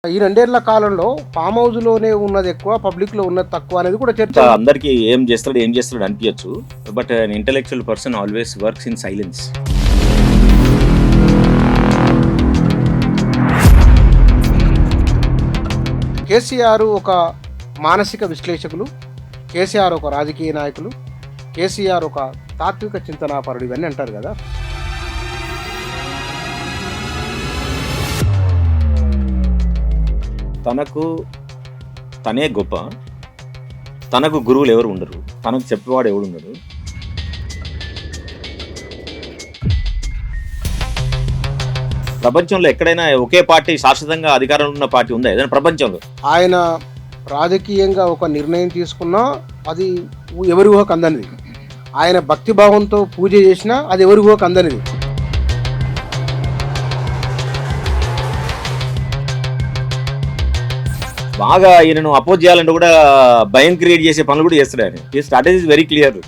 ఈ 2 ఏళ్ల కాలంలో ఫామ్ హౌస్‌లోనే ఉన్నది ఎక్కువ, పబ్లిక్‌లో ఉన్నది తక్కువ అనేది కూడా చర్చ. అందరికీ ఏం చేస్తాడు అనిపించచ్చు. But an intellectual person always works in silence. KCR ఒక మానసిక విశ్లేషకులు, కేసీఆర్ ఒక రాజకీయ నాయకులు, కేసీఆర్ ఒక తాత్విక చింతనాపరుడు ఇవన్నీ అంటారు కదా. తనకు తనే గొప్ప, తనకు గురువులు ఎవరు ఉండరు, తనకు చెప్పేవాడు ఎవడు ఉండడు. ప్రపంచంలో ఎక్కడైనా ఒకే పార్టీ శాశ్వతంగా అధికారంలో ఉన్న పార్టీ ఉందా ఏదైనా ప్రపంచంలో? ఆయన రాజకీయంగా ఒక నిర్ణయం తీసుకున్నా అది ఎవరి ఊహకు అందనిది. ఆయన భక్తిభావంతో పూజ చేసినా అది ఎవరి ఊహకు అందనిది. బాగా ఈయనను అపోజ్ చేయాలంటే కూడా భయం క్రియేట్ చేసే పనులు కూడా చేస్తాడు ఆయన. ఈ స్ట్రాటజీ ఇస్ వెరీ క్లియర్.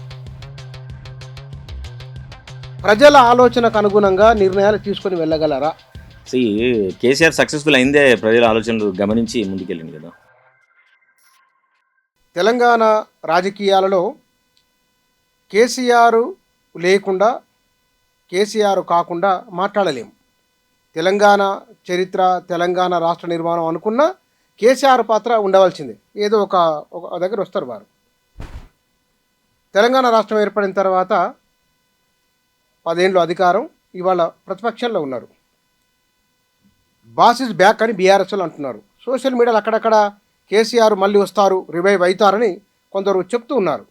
ప్రజల ఆలోచనకు అనుగుణంగా నిర్ణయాలు తీసుకొని వెళ్ళగలరా? కేసీఆర్ సక్సెస్ఫుల్ అయిందే ప్రజల ఆలోచనలు గమనించి ముందుకెళ్ళింది కదా. తెలంగాణ రాజకీయాలలో కేసీఆర్ లేకుండా, కేసీఆర్ కాకుండా మాట్లాడలేము. తెలంగాణ చరిత్ర, తెలంగాణ రాష్ట్ర నిర్మాణం అనుకున్న కేసీఆర్ పాత్ర ఉండవలసిందే. ఏదో ఒక దగ్గర వస్తారు వారు. తెలంగాణ రాష్ట్రం ఏర్పడిన తర్వాత 10 ఏళ్ళు అధికారం, ఇవాళ ప్రతిపక్షంలో ఉన్నారు. బాస్ ఇస్ బ్యాక్ అని బీఆర్ఎస్లు అంటున్నారు. సోషల్ మీడియాలో అక్కడక్కడ కేసీఆర్ మళ్ళీ వస్తారు, రివైవ్ అవుతారని కొందరు చెప్తూ ఉన్నారు.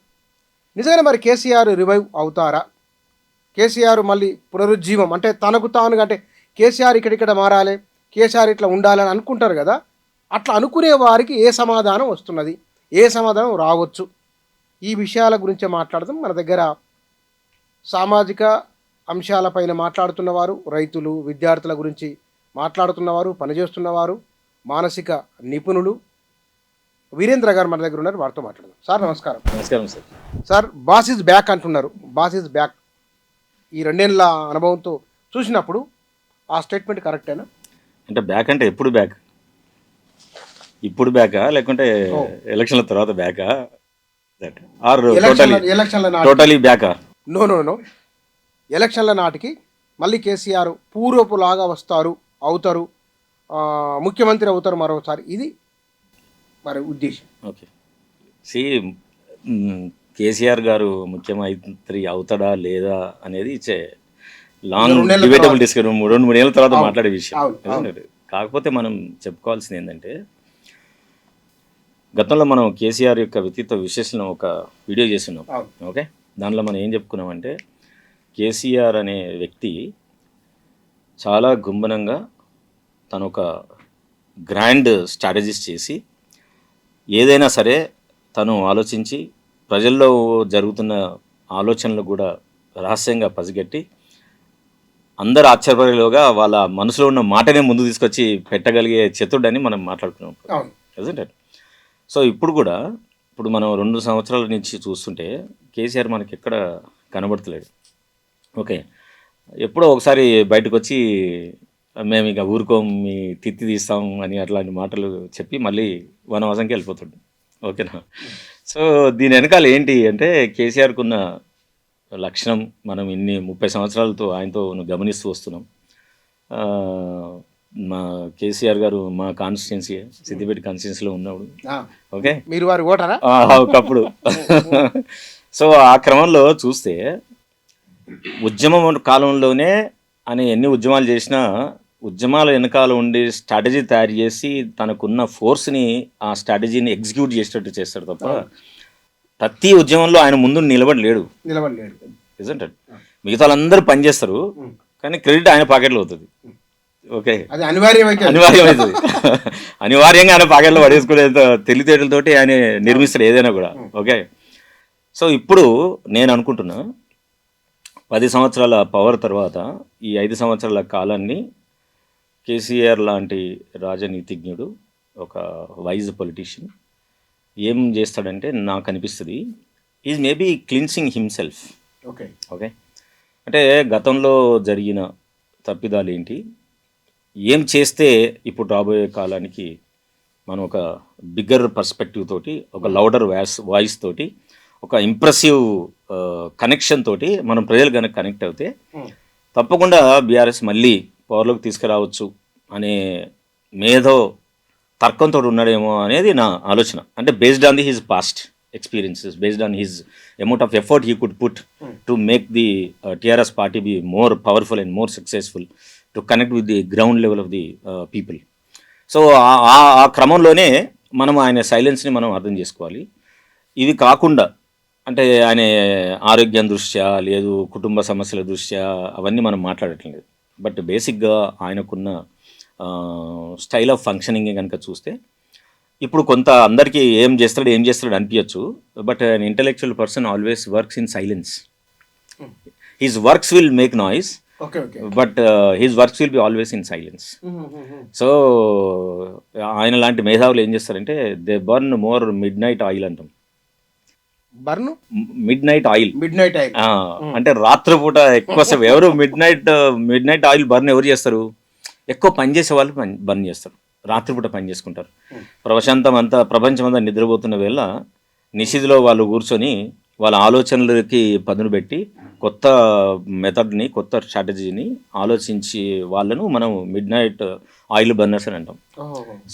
నిజంగానే మరి కేసీఆర్ రివైవ్ అవుతారా? కేసీఆర్ మళ్ళీ పునరుజ్జీవం అంటే తనకు తానుగా, అంటే కేసీఆర్ ఇక్కడిక్కడ మారాలి, కేసీఆర్ ఇట్లా ఉండాలని అనుకుంటారు కదా. అట్లా అనుకునే వారికి ఏ సమాధానం వస్తున్నది, ఏ సమాధానం రావచ్చు? ఈ విషయాల గురించే మాట్లాడదాం. మన దగ్గర సామాజిక అంశాలపైన మాట్లాడుతున్నవారు, రైతులు, విద్యార్థుల గురించి మాట్లాడుతున్నవారు, పనిచేస్తున్నవారు, మానసిక నిపుణులు వీరేంద్ర గారు మన దగ్గర ఉన్నారు. వారితో మాట్లాడదాం. సార్ నమస్కారం. నమస్కారం sir. Sir, boss is back అంటున్నారు. బాస్ ఈజ్ బ్యాక్ ఈ 2 ఏళ్ళ అనుభవంతో చూసినప్పుడు ఆ స్టేట్మెంట్ కరెక్టేనా? అంటే బ్యాక్ అంటే ఎప్పుడు బ్యాక్? ఇప్పుడు బ్యాకా లేకుంటే ఎలక్షన్ల తర్వాత బ్యాకా? ఆర్ టోటలీ బ్యాకా? నో. ఎలక్షన్ల నాటికి మళ్ళీ కేసీఆర్ పూర్వపులాగా అవుతారు, ముఖ్యమంత్రి అవుతారు మరోసారి. ఇది మరి ఉద్దేశం. ఓకే. కేసీఆర్ గారు ముఖ్యమంత్రి అవుతాడా లేదా అనేది ఇచ్చే లాంగ్ డిబేటబుల్ డిస్కషన్, 2-3 ఏళ్ళ తర్వాత మాట్లాడే విషయం. కాకపోతే మనం చెప్పుకోవాల్సింది ఏంటంటే, గతంలో మనం కేసీఆర్ యొక్క వ్యక్తిత్వ విశ్లేషణ ఒక వీడియో చేస్తున్నాం. ఓకే, దానిలో మనం ఏం చెప్పుకున్నామంటే, కేసీఆర్ అనే వ్యక్తి చాలా గుంభనంగా తను ఒక గ్రాండ్ స్ట్రాటజిస్ట్ చేసి ఏదైనా సరే తను ఆలోచించి ప్రజల్లో జరుగుతున్న ఆలోచనలు కూడా రహస్యంగా పసిగట్టి అందరు ఆశ్చర్యపడేలోగా వాళ్ళ మనసులో ఉన్న మాటనే ముందు తీసుకొచ్చి పెట్టగలిగే చతుర్డని మనం మాట్లాడుకున్నాం. సో ఇప్పుడు మనం 2 సంవత్సరాల నుంచి చూస్తుంటే కేసీఆర్ మనకి ఎక్కడ కనబడతలేడు. ఓకే, ఎప్పుడో ఒకసారి బయటకు వచ్చి మేము ఇక ఊరుకోం, మీ తిత్తి తీస్తాం అని అట్లాంటి మాటలు చెప్పి మళ్ళీ వనవాసంకి వెళ్ళిపోతుండు. ఓకేనా? సో దీని వెనకాల ఏంటి అంటే, కేసీఆర్కు ఉన్న లక్షణం మనం 30 సంవత్సరాలతో ఆయనతో గమనిస్తూ వస్తున్నాం. మా కేసీఆర్ గారు మా కాన్స్టిట్యున్సీ సిద్దిపేట కాన్స్టిట్యున్సీలో ఉన్నప్పుడు. ఓకే, మీరు వారి ఓటరా ఒకప్పుడు. సో ఆ క్రమంలో చూస్తే ఉద్యమం కాలంలోనే ఆయన ఎన్ని ఉద్యమాలు చేసినా ఉద్యమాల వెనకాల ఉండి స్ట్రాటజీ తయారు చేసి తనకున్న ఫోర్స్ని ఆ స్ట్రాటజీని ఎగ్జిక్యూట్ చేసేటట్టు చేస్తాడు తప్ప ప్రతి ఉద్యమంలో ఆయన ముందు నిలబడలేడు. నిజంటే మిగతా వాళ్ళందరూ పనిచేస్తారు కానీ క్రెడిట్ ఆయన పాకెట్లో అవుతుంది. ఓకే, అనివార్యమవుతుంది. అనివార్యంగా ఆయన పాకెట్లో పడేసుకునేంత తెలివితేటలతోటి ఆయన నిర్మిస్తాడు ఏదైనా కూడా. ఓకే, సో ఇప్పుడు నేను అనుకుంటున్నా 10 సంవత్సరాల పవర్ తర్వాత ఈ 5 సంవత్సరాల కాలాన్ని కేసీఆర్ లాంటి రాజనీతిజ్ఞుడు, ఒక వైజ్ పొలిటీషియన్ ఏం చేస్తాడంటే నాకు అనిపిస్తుంది is maybe cleansing himself. Okay, అంటే గతంలో జరిగిన తప్పిదాలు ఏంటి, ఏం చేస్తే ఇప్పుడు రాబోయే కాలానికి మనం ఒక బిగ్గర్ పర్స్పెక్టివ్ తోటి, ఒక లౌడర్ వాయిస్ తోటి, ఒక ఇంప్రెసివ్ కనెక్షన్ తోటి మనం ప్రజలు కనుక కనెక్ట్ అవుతే తప్పకుండా బీఆర్ఎస్ మళ్ళీ పవర్లోకి తీసుకురావచ్చు అనే మేధో తర్కంతో ఉన్నాడేమో అనేది నా ఆలోచన. అంటే based on his past experiences, based on his amount of effort he could put to make the TRS party be more powerful and more successful, to connect with the ground level of the people. So ఆ క్రమంలోనే మనం ఆయన సైలెన్స్ని మనం అర్థం చేసుకోవాలి. ఇది కాకుండా అంటే ఆయన ఆరోగ్యం దృష్ట్యా లేదు కుటుంబ సమస్యల దృష్ట్యా అవన్నీ మనం మాట్లాడట్లేదు. బట్ బేసిక్గా ఆయనకున్న స్టైల్ ఆఫ్ ఫంక్షనింగ్ కనుక చూస్తే ఇప్పుడు కొంత అందరికీ ఏం చేస్తాడు అనిపించచ్చు. But an intellectual person always works in silence. His works will make noise, but his works will be always in silence. So ఆయన లాంటి మేధావులు ఏం చేస్తారంటే they burn more midnight oil అంటాం. బర్న్ మిడ్ నైట్ ఆయిల్ అంటే రాత్రిపూట ఎక్కువసేపు ఎవరు మిడ్ నైట్ ఆయిల్ బర్న్ ఎవరు చేస్తారు? ఎక్కువ పని చేసే వాళ్ళు బర్న్ చేస్తారు, రాత్రిపూట పని చేసుకుంటారు. ప్రపంచం అంతా నిద్రపోతున్న వేళ నిషిదిలో వాళ్ళు కూర్చొని వాళ్ళ ఆలోచనలకి పదును పెట్టి కొత్త మెథడ్ని, కొత్త స్ట్రాటజీని ఆలోచించి వాళ్ళను మనం మిడ్ నైట్ ఆయిల్ బర్నర్స్ అని అంటాం.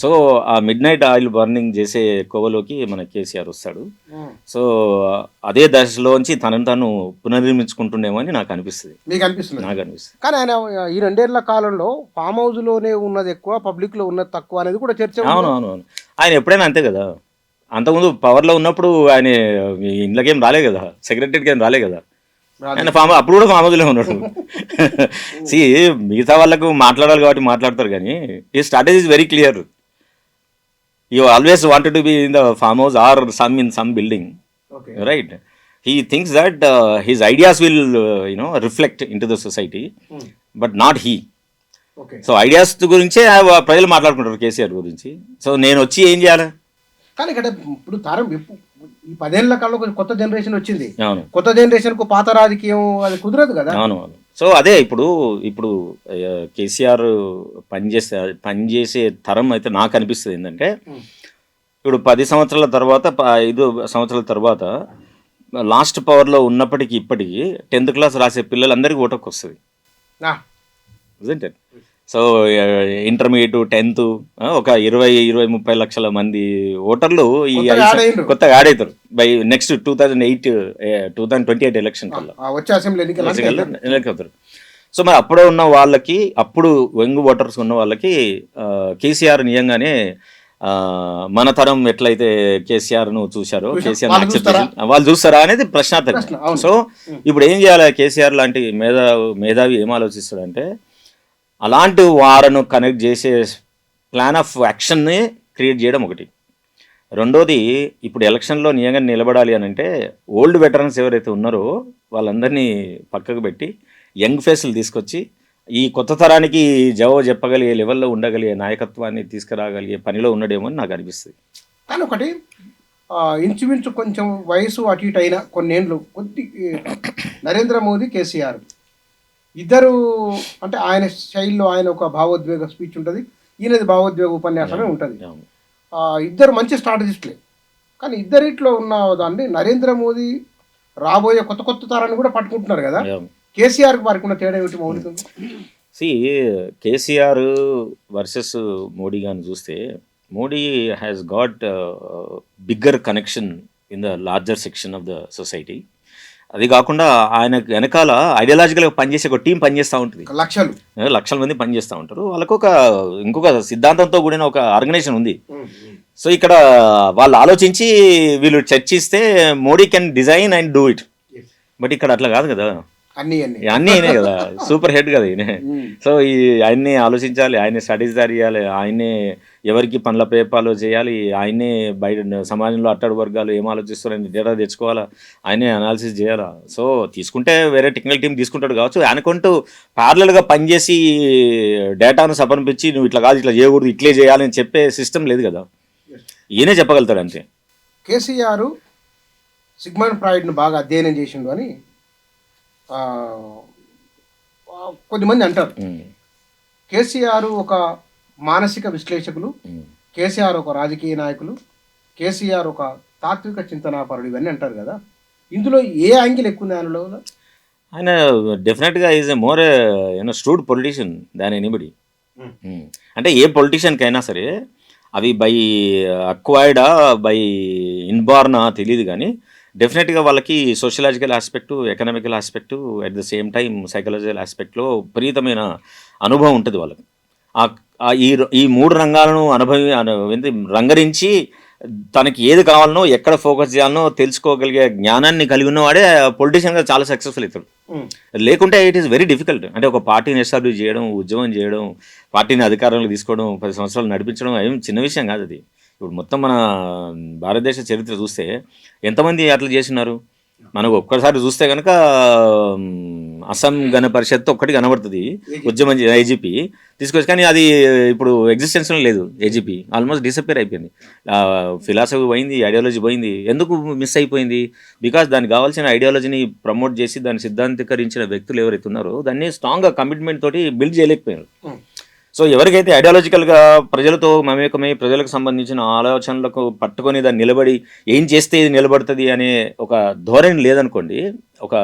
సో ఆ మిడ్ నైట్ ఆయిల్ బర్నింగ్ చేసే కోవలోకి మన కేసీఆర్ వస్తాడు. సో అదే దశలోంచి తనను తాను పునర్నిర్మించుకుంటుండేమో అని నాకు అనిపిస్తుంది. నాకు అనిపిస్తుంది. కానీ ఆయన ఈ 2 ఏళ్ల కాలంలో ఫామ్ హౌస్లోనే ఉన్నది ఎక్కువ, పబ్లిక్లో ఉన్నది తక్కువ అనేది కూడా చర్చ. అవును. ఆయన ఎప్పుడైనా అంతే కదా. అంతకుముందు పవర్లో ఉన్నప్పుడు ఆయన ఇంట్లోకి ఏం రాలే కదా, సెక్రటరీకి ఏం రాలే కదా. ఆయన అప్పుడు కూడా ఫామ్ హౌస్లో ఉన్నాడు. సి మిగతా వాళ్ళకు మాట్లాడాలి కాబట్టి మాట్లాడతారు, కానీ ఈ strategy is very clear. You always wanted to be in the farm house or in some building, right? He thinks that his ideas will reflect into the society, but not he. So ideas గురించే ప్రజలు మాట్లాడుకుంటారు కేసీఆర్ గురించి. So నేను వచ్చి ఏం చేయాలి? కానీ ఇక్కడ ఇప్పుడు తరం ఈ 10 ఏళ్ల కాలంలో కొత్త జనరేషన్ వచ్చింది. కొత్త జనరేషన్కు పాత రాజకీయం అది కుదరదు కదా. అవును. సో అదే ఇప్పుడు కేసీఆర్ పనిచేసే తరం అయితే నాకు అనిపిస్తుంది ఏంటంటే, ఇప్పుడు 10 సంవత్సరాల తర్వాత 5 సంవత్సరాల తర్వాత లాస్ట్ పవర్లో ఉన్నప్పటికీ ఇప్పటికీ 10th క్లాస్ రాసే పిల్లలందరికీ ఓటకు వస్తుంది. సో ఇంటర్మీడియట్ 10th ఒక 20-30 లక్షల మంది ఓటర్లు ఈ కొత్తగా యాడ్ అవుతారు బై నెక్స్ట్ 2028 ఎలక్షన్ కల్లా అవుతారు. సో మరి అప్పుడే ఉన్న వాళ్ళకి, అప్పుడు యంగ్ ఓటర్స్ ఉన్న వాళ్ళకి కేసీఆర్ నిజంగానే మన తరం ఎట్లయితే కేసీఆర్ ను చూశారో కేసీఆర్ వాళ్ళు చూస్తారా అనేది ప్రశ్నార్థకం. సో ఇప్పుడు ఏం చేయాలి? కేసీఆర్ లాంటి మేధావి ఏం ఆలోచిస్తాడంటే, అలాంటి వారిను కనెక్ట్ చేసే ప్లాన్ ఆఫ్ యాక్షన్ని క్రియేట్ చేయడం ఒకటి. రెండోది, ఇప్పుడు ఎలక్షన్లో నిజంగా నిలబడాలి అని అంటే ఓల్డ్ వెటరన్స్ ఎవరైతే ఉన్నారో వాళ్ళందరినీ పక్కకు పెట్టి యంగ్ ఫేస్లు తీసుకొచ్చి ఈ కొత్త తరానికి జవాబు చెప్పగలిగే లెవెల్లో ఉండగలిగే నాయకత్వాన్ని తీసుకురాగలిగే పనిలో ఉండడేమో అని నాకు అనిపిస్తుంది. కానీ ఒకటి ఇంచుమించు కొంచెం వయసు అటు ఇటు అయిన కొన్నేళ్ళు నరేంద్ర మోదీ, కేసీఆర్ ఇద్దరు అంటే ఆయన శైలిలో ఆయన ఒక భావోద్వేగ స్పీచ్ ఉంటుంది, ఈయనది భావోద్వేగ ఉపన్యాసమే ఉంటుంది. ఇద్దరు మంచి స్ట్రాటజిస్టులే. కానీ ఇద్దరిట్లో ఉన్న దాన్ని నరేంద్ర మోదీ రాబోయే కొత్త తరాన్ని కూడా పట్టుకుంటున్నారు కదా. కేసీఆర్కి వారికి ఉన్న తేడా ఏమిటి మౌలికంగా? కేసీఆర్ వర్సెస్ మోడీ గాని చూస్తే, Modi has got bigger connection in the larger section of the society. అది కాకుండా ఆయన వెనకాల ఐడియాలజికల్గా పనిచేసే ఒక టీం పనిచేస్తూ ఉంటుంది. లక్షల మంది పనిచేస్తూ ఉంటారు. వాళ్ళకు ఇంకొక సిద్ధాంతంతో కూడిన ఒక ఆర్గనైజేషన్ ఉంది. సో ఇక్కడ వాళ్ళు ఆలోచించి వీళ్ళు చర్చిస్తే Modi can design and do it. But ఇక్కడ అట్లా కాదు కదా, అన్నీ అయినాయి కదా, సూపర్ హెడ్ కదా ఈయన. సో ఆయన్నే ఆలోచించాలి, ఆయనే స్ట్రాటజీ తయారు చేయాలి, ఆయనే ఎవరికి పనుల పేపాలు చేయాలి, ఆయనే బయట సమాజంలో అట్టడి వర్గాలు ఏం ఆలోచిస్తారని డేటా తెచ్చుకోవాలా, ఆయనే అనాలిసిస్ చేయాలా. సో తీసుకుంటే వేరే టెక్నికల్ టీం తీసుకుంటాడు కావచ్చు, ఆయనకుంటూ ప్యారలల్గా పనిచేసి డేటాను సమర్పించి నువ్వు ఇట్లా కాదు ఇట్లా చేయకూడదు ఇట్లే చేయాలని చెప్పే సిస్టమ్ లేదు కదా, ఈయనే చెప్పగలుగుతాడు అంతే. కేసీఆర్ సిగ్మండ్ ఫ్రాయిడ్ను బాగా అధ్యయనం చేసిండు అని కొద్దిమంది అంటారు. కేసీఆర్ ఒక మానసిక విశ్లేషకులు, కేసీఆర్ ఒక రాజకీయ నాయకులు, కేసీఆర్ ఒక తాత్విక చింతనాపరుడు ఇవన్నీ అంటారు కదా, ఇందులో ఏ యాంగిల్ ఎక్కువ ఉంది ఆయనలో? ఆయన డెఫినెట్గా is a more shrewd politician than anybody. అంటే ఏ పొలిటీషియన్కి అయినా సరే అవి బై అక్వైర్డా బై ఇన్బార్నా తెలియదు, కానీ డెఫినెట్గా వాళ్ళకి sociological aspect, economical aspect, at the same time psychological ఆస్పెక్ట్లో విపరీతమైన అనుభవం ఉంటుంది వాళ్ళకి. ఈ మూడు రంగాలను రంగరించి తనకి ఏది కావాలనో ఎక్కడ ఫోకస్ చేయాలనో తెలుసుకోగలిగే జ్ఞానాన్ని కలిగి ఉన్నవాడే పొలిటీషియన్గా చాలా సక్సెస్ఫుల్ అవుతాడు. లేకుంటే ఇట్ ఈస్ వెరీ డిఫికల్ట్. అంటే ఒక పార్టీని ఎస్టాబ్లిష్ చేయడం, ఉద్యమం చేయడం, పార్టీని అధికారంలోకి తీసుకోవడం, 10 సంవత్సరాలు నడిపించడం ఏం చిన్న విషయం కాదు అది. ఇప్పుడు మొత్తం మన భారతదేశ చరిత్ర చూస్తే ఎంతమంది అట్లా చేసినారు. మనకు ఒక్కసారి చూస్తే కనుక అస్సాం గణ పరిషత్ ఒక్కటి కనబడుతుంది, ఉద్యమం ఐజీపీ తీసుకొచ్చి, కానీ అది ఇప్పుడు ఎగ్జిస్టెన్స్లో లేదు. ఏజీపీ ఆల్మోస్ట్ డిసప్పేర్ అయిపోయింది. ఫిలాసఫీ పోయింది, ఐడియాలజీ పోయింది. ఎందుకు మిస్ అయిపోయింది? బికాస్ దానికి కావాల్సిన ఐడియాలజీని ప్రమోట్ చేసి దాన్ని సిద్ధాంతీకరించిన వ్యక్తులు ఎవరైతే ఉన్నారో దాన్ని స్ట్రాంగ్గా కమిట్మెంట్ తోటి బిల్డ్ చేయలేకపోయారు. సో ఎవరికైతే ఐడియాలజికల్గా ప్రజలతో మమేకమై ప్రజలకు సంబంధించిన ఆలోచనలకు పట్టుకొని దాన్ని నిలబడి ఏం చేస్తే ఇది నిలబడుతుంది అనే ఒక ధోరణి లేదనుకోండి, ఒక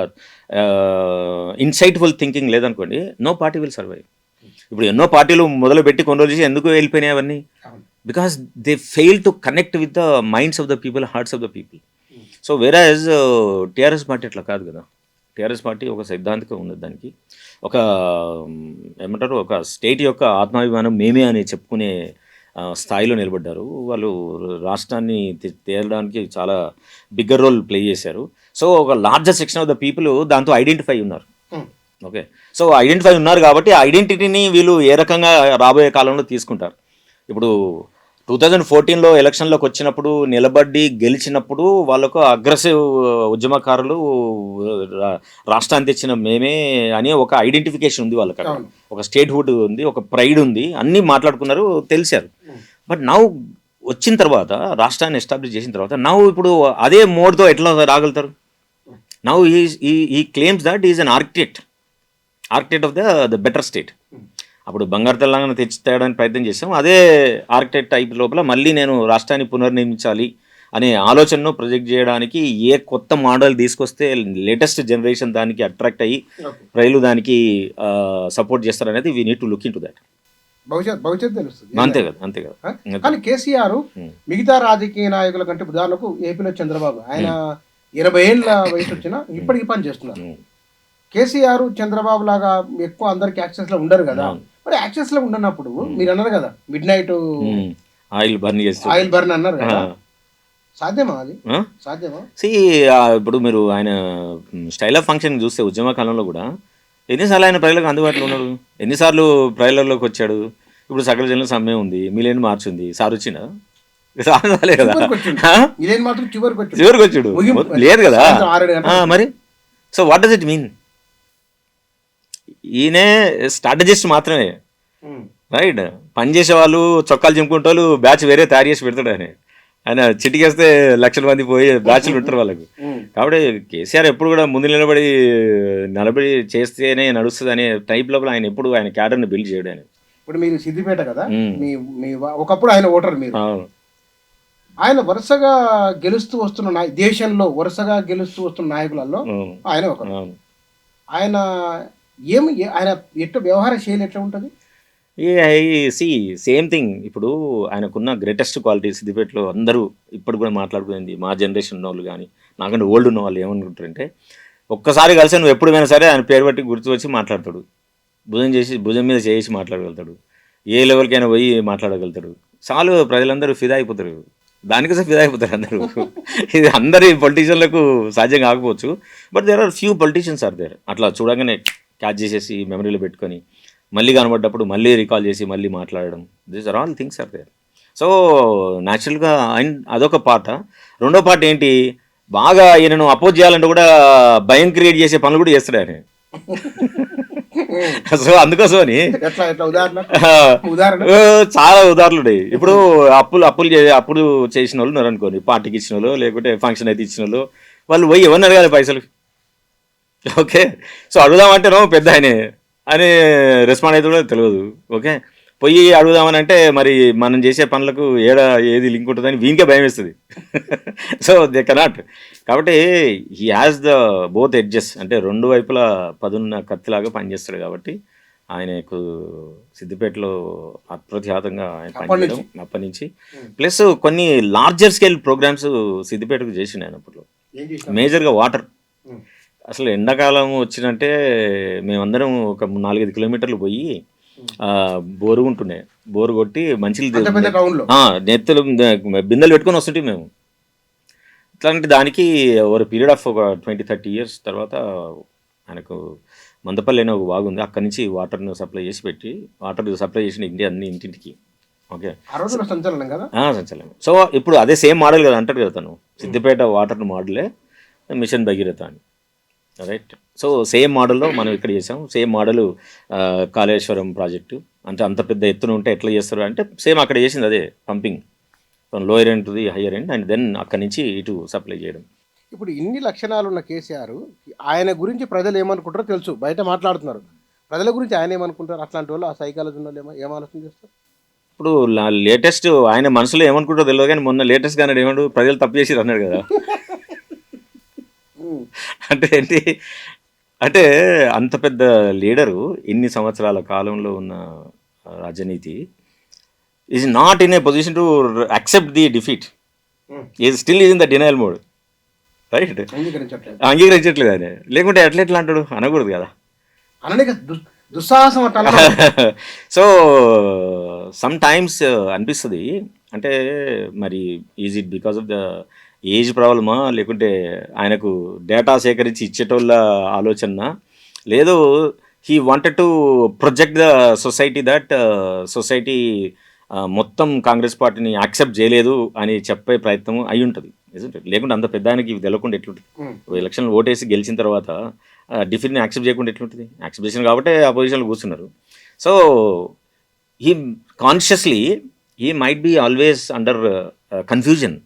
ఇన్సైట్ఫుల్ థింకింగ్ లేదనుకోండి, నో పార్టీ విల్ సర్వైవ్. ఇప్పుడు ఎన్నో పార్టీలు మొదలుపెట్టి కొన్ని రోజులు చేసి ఎందుకు వెళ్ళిపోయినాయి అవన్నీ? Because they fail to connect with the minds of the people, hearts of the people. So whereas TRS party అట్లా కాదు కదా. టీఆర్ఎస్ పార్టీ ఒక సైద్ధాంతికం ఉన్నది, దానికి ఒక ఏమంటారు, ఒక స్టేట్ యొక్క ఆత్మాభిమానం మేమే అని చెప్పుకునే స్థాయిలో నిలబడ్డారు. వాళ్ళు రాష్ట్రాన్ని తేలడానికి చాలా బిగ్గర్ రోల్ ప్లే చేశారు. సో ఒక larger section of the people దాంతో ఐడెంటిఫై ఉన్నారు. ఓకే, సో ఐడెంటిఫై ఉన్నారు కాబట్టి ఆ ఐడెంటిటీని వీళ్ళు ఏ రకంగా రాబోయే కాలంలో తీసుకుంటారు. ఇప్పుడు 2014లో ఎలక్షన్లోకి వచ్చినప్పుడు నిలబడి గెలిచినప్పుడు వాళ్ళకు అగ్రెసివ్ ఉద్యమకారులు రాష్ట్రాన్ని తెచ్చిన మేమే అనే ఒక ఐడెంటిఫికేషన్ ఉంది వాళ్ళకి, ఒక స్టేట్ హుడ్ ఉంది, ఒక ప్రైడ్ ఉంది, అన్నీ మాట్లాడుకున్నారు, తెలిసారు. బట్ నౌ వచ్చిన తర్వాత రాష్ట్రాన్ని ఎస్టాబ్లిష్ చేసిన తర్వాత నౌ ఇప్పుడు అదే మోడ్తో ఎట్లా రాగలుగుతారు? నౌ ఈ claims that is an architect of the better state. అప్పుడు బంగారు తెలంగాణ తెచ్చి తేయడానికి ప్రయత్నం చేసాం. అదే ఆర్కిటెక్ట్ టైప్ లోపల మళ్ళీ నేను రాష్ట్రాన్ని పునర్నిర్మించాలి అనే ఆలోచనను ప్రొజెక్ట్ చేయడానికి ఏ కొత్త మోడల్ తీసుకొస్తే లేటెస్ట్ జనరేషన్ దానికి అట్రాక్ట్ అయ్యి ప్రజలు దానికి సపోర్ట్ చేస్తారనేది we need to look in to that. భవిష్యత్తు తెలుస్తుంది. అంతే కదా. కానీ కేసీఆర్ మిగతా రాజకీయ నాయకుల కంటే ఉదాహరణకు ఏపీలో చంద్రబాబు, ఆయన 80 ఏళ్ళ వయసు వచ్చినా ఇప్పటికీ పని చేస్తున్నారు. కేసీఆర్ చంద్రబాబు లాగా ఎక్కువ అందరికి యాక్సెస్ లో ఉండరు కదా. మరి యాక్సెస్ లో ఉండనప్పుడు మీరు అన్నారు కదా మిడ్ నైట్ ఆయిల్ బర్న్ అన్నారు కదా, సాధ్యమా? అది సాధ్యమా? ఇప్పుడు మీరు ఆయన స్టైల్ ఆఫ్ ఫంక్షన్ చూస్తే ఉద్యమ కాలంలో కూడా ఎన్నిసార్లు ఆయన ప్రజలకు అందుబాటులో ఉన్నాడు, ఎన్నిసార్లు ప్రజలలోకి వచ్చాడు. ఇప్పుడు సకల జనుల సమ్మె ఉంది, మిలియన్ మార్చ్ ఉంది, సార్ వచ్చిందా? రాలే కదా, చివరికి వచ్చాడు లేదు కదా మరి. So what does it mean? ఈయనే స్ట్రాటజిస్ట్ మాత్రమే, రైట్? పనిచేసే వాళ్ళు చొక్కాలు చింపుకుంటే వాళ్ళు బ్యాచ్ వేరే తయారు చేసి పెడతాడు ఆయన చిటికేస్తే లక్షల మంది పోయి బ్యాచ్లు ఉంటారు వాళ్ళకు. కాబట్టి కేసీఆర్ ఎప్పుడు కూడా ముందు నిలబడి చేస్తేనే నడుస్తుంది అనే టైప్ లోపల ఆయన ఎప్పుడు ఆయన క్యాడర్ని బిల్డ్ చేయడం. ఆయన ఇప్పుడు మీరు సిద్దిపేట కదా, మీ ఒకప్పుడు ఆయన ఓటర్, మీరు ఆయన వరుసగా గెలుస్తూ వస్తున్న దేశంలో వరుసగా గెలుస్తూ వస్తున్న నాయకులలో ఆయన ఒకరు. ఆయన ఆయన ఎట్లా వ్యవహార శైలి ఎట్లా ఉంటుంది? Same thing. ఇప్పుడు ఆయనకున్న గ్రేటెస్ట్ క్వాలిటీ సిద్దిపేటలో అందరూ ఇప్పుడు కూడా మాట్లాడుకునేది, మా జనరేషన్ ఉన్న వాళ్ళు కానీ నాకంటే ఓల్డ్ ఉన్న వాళ్ళు ఏమనుకుంటారంటే, ఒక్కసారి కలిసి నువ్వు ఎప్పుడు పోయినా సరే ఆయన పేరు బట్టి గుర్తు వచ్చి మాట్లాడతాడు, భుజం మీద చేసి మాట్లాడగలుగుతాడు, ఏ లెవెల్కైనా పోయి మాట్లాడగలుగుతాడు. చాలు ప్రజలందరూ ఫిదా అయిపోతారు, దానికోసం ఫిదా అయిపోతారు అందరూ. ఇది అందరి పొలిటీషియన్లకు సాధ్యం కాకపోవచ్చు, but there are few politicians are there అట్లా చూడగానే క్యాచ్ చేసేసి మెమరీలో పెట్టుకొని మళ్ళీ కనబడ్డప్పుడు మళ్ళీ రికాల్ చేసి మళ్ళీ మాట్లాడడం. These are all things are there. So న్యాచురల్గా అదొక పార్ట్. రెండో పార్ట్ ఏంటి, బాగా ఈయనను అపోజ్ చేయాలంటే కూడా భయం క్రియేట్ చేసే పనులు కూడా చేస్తాడు ఆయన. సో అందుకోసమని చాలా ఉదాహరణలు ఉన్నాయి. ఇప్పుడు అప్పులు చేసిన వాళ్ళు ఉన్నారు అనుకోండి, పార్టీకి ఇచ్చిన వాళ్ళు లేకుంటే ఫంక్షన్ అయితే ఇచ్చిన వాళ్ళు, వాళ్ళు పోయి ఎవరిని అడగాలి పైసలు? ఓకే, సో అడుగుదామంటేనో పెద్ద ఆయనే, అని రెస్పాండ్ అయితే కూడా తెలియదు. ఓకే, పోయి అడుగుదామని అంటే మరి మనం చేసే పనులకు ఏది లింక్ ఉంటుందని వీనికే భయం వేస్తుంది. So they cannot. కాబట్టి he has the both edges, అంటే రెండు వైపులా పదున్న కత్తిలాగా పనిచేస్తాడు. కాబట్టి ఆయనకు సిద్దిపేటలో అప్రతిహాతంగా ఆయన పనిచేయడం అప్పటి నుంచి. ప్లస్ కొన్ని లార్జర్ స్కేల్ ప్రోగ్రామ్స్ సిద్దిపేటకు చేసిండు ఆయన అప్పట్లో. మేజర్గా వాటర్, అసలు ఎండాకాలం వచ్చినంటే మేమందరం ఒక 4-5 కిలోమీటర్లు పోయి బోరు ఉంటుండే, బోరు కొట్టి నెత్తులు బిందెలు పెట్టుకొని వస్తుంటే మేము. ఇట్లాంటి దానికి ఓవర్ పీరియడ్ ఆఫ్ ఒక 20-30 ఇయర్స్ తర్వాత ఆయనకు మందపల్లి అనే ఒక బాగుంది, అక్కడి నుంచి వాటర్ను సప్లై చేసిన ఇండియా అన్ని ఇంటింటికి. ఓకే, సంచలనం. సో ఇప్పుడు అదే సేమ్ మోడల్ కదా అంటాడు కదా తను, సిద్దిపేట వాటర్ మోడలే మిషన్ భగీరథ అని. రైట్. సో సేమ్ మోడల్లో మనం ఇక్కడ చేసాం. సేమ్ మోడల్ కాళేశ్వరం ప్రాజెక్టు, అంటే అంత పెద్ద ఎత్తున ఉంటే ఎట్లా చేస్తారు అంటే సేమ్ అక్కడ చేసింది అదే, pumping from lower end to the higher end, and then అక్కడి నుంచి ఇటు సప్లై చేయడం. ఇప్పుడు ఇన్ని లక్షణాలు ఉన్న కేసీఆర్, ఆయన గురించి ప్రజలు ఏమనుకుంటారో తెలుసు, బయట మాట్లాడుతున్నారు. ప్రజల గురించి ఆయన ఏమనుకుంటారు? అట్లాంటి వాళ్ళు, ఆ సైకాలజీ వాళ్ళు ఏం ఆలోచన చేస్తారు? ఇప్పుడు లేటెస్ట్ ఆయన మనసులో ఏమనుకుంటారో తెలియదు, కానీ మొన్న లేటెస్ట్ గా ఏమన్నాడు, ప్రజలు తప్పు చేసి అన్నాడు కదా. అంటే ఏంటి అంటే అంత పెద్ద లీడరు ఇన్ని సంవత్సరాల కాలంలో ఉన్న రాజనీతి is not in a position to accept the defeat, is still is in the denial mode. Right, అంగీకరించట్లేదు ఆయన. లేకుంటే ఎట్లా అంటాడు, అనకూడదు కదా. దుస్సాహసం. సో సమ్ టైమ్స్ అనిపిస్తుంది, అంటే మరి is it because of the age ప్రాబ్లమా, లేకుంటే ఆయనకు డేటా సేకరించి ఇచ్చేటోళ్ళ ఆలోచన, లేదు he wanted to project the society that society మొత్తం కాంగ్రెస్ పార్టీని యాక్సెప్ట్ చేయలేదు అని చెప్పే ప్రయత్నం అయి ఉంటుంది. లేకుంటే అంత పెద్ద ఆయనకి తెలియకుండా ఎట్లుంటుంది? ఎలక్షన్లు ఓటేసి గెలిచిన తర్వాత డిఫీట్ని యాక్సెప్ట్ చేయకుండా ఎట్లుంటుంది? యాక్సెప్ట్ చేసిన కాబట్టి ఆ పొజిషన్లో కూర్చున్నారు. So he consciously he might be always under confusion.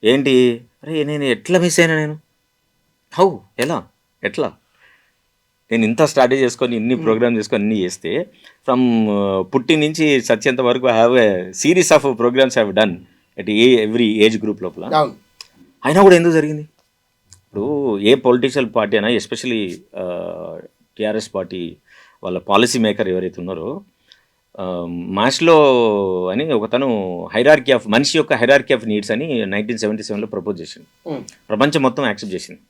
ఏంటి, అరే నేను ఎట్లా మిస్ అయినా, నేను ఎట్లా నేను ఇంత స్ట్రాటజీ చేసుకొని ఇన్ని ప్రోగ్రామ్ చేసుకొని అన్నీ చేస్తే ఫ్రమ్ పుట్టి నుంచి చచ్చేంత వరకు have a series of programs have done at every age group లోపల. అయినా కూడా ఎందుకు జరిగింది? ఇప్పుడు ఏ పొలిటిషియల్ పార్టీ అయినా, ఎస్పెషలీ టీఆర్ఎస్ పార్టీ వాళ్ళ పాలసీ మేకర్ ఎవరైతే ఉన్నారో, మాస్లో అని ఒకతను హైరార్కీ ఆఫ్ మనిషి యొక్క హైరార్కీ ఆఫ్ నీడ్స్ అని 1977లో ప్రపోజ్ చేసింది. ప్రపంచం మొత్తం యాక్సెప్ట్ చేసింది.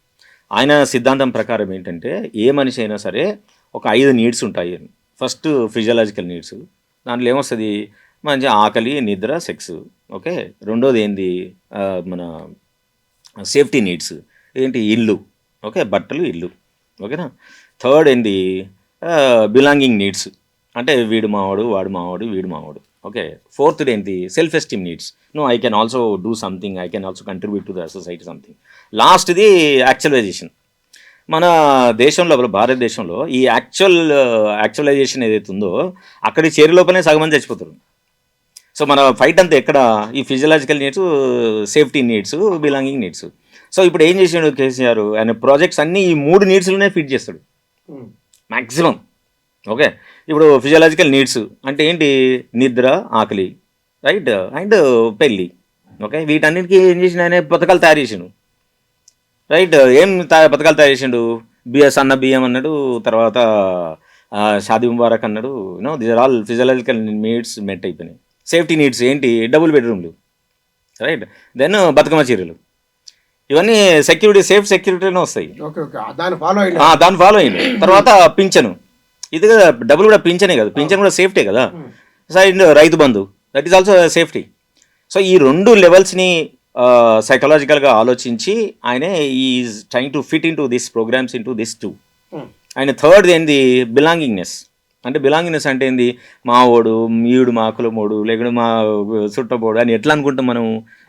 ఆయన సిద్ధాంతం ప్రకారం ఏంటంటే ఏ మనిషి అయినా సరే ఒక 5 నీడ్స్ ఉంటాయి. ఫస్ట్ ఫిజియలాజికల్ నీడ్స్, దాంట్లో ఏమొస్తుంది, మంచి ఆకలి, నిద్ర, సెక్స్. ఓకే, రెండోది ఏంది, మన సేఫ్టీ నీడ్స్, ఏంటి, ఇల్లు. ఓకే, బట్టలు, ఇల్లు. ఓకేనా. థర్డ్ ఏంది, బిలాంగింగ్ నీడ్స్, అంటే వీడు మావాడు, వాడు మావాడు, వీడు మావాడు. ఓకే, ఫోర్త్ ఏంటి, self esteem needs, no I can also do something, I can also contribute to the society something. లాస్ట్ది యాక్చువలైజేషన్. మన దేశంలో, భారతదేశంలో ఈ యాక్చువలైజేషన్ ఏదైతే ఉందో అక్కడి చేరి లోపలనే సగం మంది చచ్చిపోతారు. సో మన ఫైట్ అంతా ఎక్కడ, ఈ physiological needs, safety needs, belonging needs. So ఇప్పుడు ఏం చేసాడు కేసీఆర్, ఆయన ప్రాజెక్ట్స్ అన్నీ ఈ 3 నీడ్స్లోనే ఫిట్ చేస్తాడు మ్యాక్సిమం. ఓకే, ఇప్పుడు ఫిజియలాజికల్ నీడ్స్ అంటే ఏంటి, నిద్ర, ఆకలి, రైట్, అండ్ పెళ్ళి. ఓకే, వీటన్నిటికీ ఏం చేసిన ఆయన పథకాలు తయారు చేసిండు. రైట్, పథకాలు తయారు చేసిండు, సన్న బియ్యం అన్నాడు, తర్వాత షాదీ ముబారక్ అన్నాడు. These are all physiological needs met అయిపోయినాయి. సేఫ్టీ నీడ్స్ ఏంటి, డబుల్ బెడ్రూమ్లు, రైట్, దెన్ బతుకమ్మ చీరలు, ఇవన్నీ సెక్యూరిటీలోనే వస్తాయి. దాన్ని ఫాలో అయింది. తర్వాత పింఛను, ఇది కదా డబ్బులు కూడా పింఛనే కదా, పింఛన్ కూడా సేఫ్టీ కదా. Side Rythu Bandhu, that is also safety. So ఈ 2 లెవెల్స్ని సైకలాజికల్గా ఆలోచించి ఆయనే is trying to fit in to this programmes in to this 2. ఆయన థర్డ్ ఏంది, బిలాంగింగ్నెస్. అంటే బిలాంగింగ్నెస్ అంటే ఏంది, మా ఓడు, మీడు, మా కులమోడు, లేకుంటే మా చుట్టపోడు అని ఎట్లా అనుకుంటాం మనం,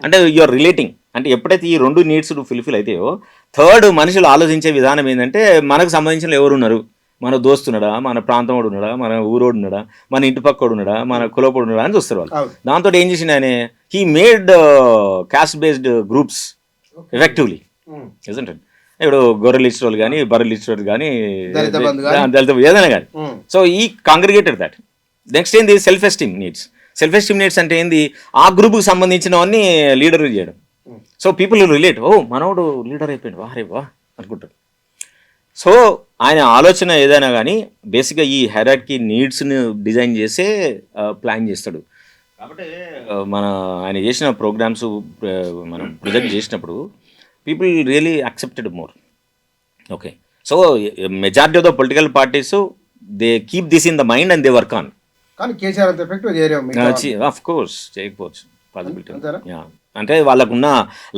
అంటే యూఆర్ రిలేటింగ్. అంటే ఎప్పుడైతే ఈ 2 నీడ్స్ ఫుల్ఫిల్ అవుతాయో, థర్డ్ మనుషులు ఆలోచించే విధానం ఏంటంటే మనకు సంబంధించిన ఎవరున్నారు, మన దోస్తున్నాడా, మన ప్రాంతోడు ఉన్నాడా, మన ఊరోడు ఉన్నాడా, మన ఇంటి పక్కోడు ఉన్నాడా, మన కులపోడు ఉన్నాడా అని చూస్తారు వాళ్ళు. దాంతో ఏం చేసిండు ఆయన, he made cost based groups effectively, isn't it. ఇప్పుడు గొర్రెలు ఇచ్చిన వాళ్ళు కానీ బర్రెలు ఇచ్చిన వాళ్ళు కానీ దళిత బంధు గాని. దళిత ఏదైనా కానీ. సో ఈ కాంగ్రిగేటెడ్ దట్. నెక్స్ట్ ఏంది self esteem needs. Self esteem needs అంటే ఏంది ఆ గ్రూప్కి సంబంధించినవన్నీ లీడర్ చేయడం. సో పీపుల్ రిలేట్, ఓ మనోడు లీడర్ అయిపోయాడు వారే వా అనుకుంటారు. సో ఆయన ఆలోచన ఏదైనా కానీ బేసిక్గా ఈ హైరార్కీ నీడ్స్ని డిజైన్ చేసే ప్లాన్ చేస్తాడు. కాబట్టి ఆయన చేసిన ప్రోగ్రామ్స్ మనం ప్రొజెక్ట్ చేసినప్పుడు people really accepted more. Okay, so majority of the political parties they keep this in the mind and they work on. కానీ కేసీఆర్ అంత ఎఫెక్టివ్ ఆఫ్ కోర్స్ చేయకపోవచ్చు, పాసిబిలిటీ. అంటే వాళ్ళకున్న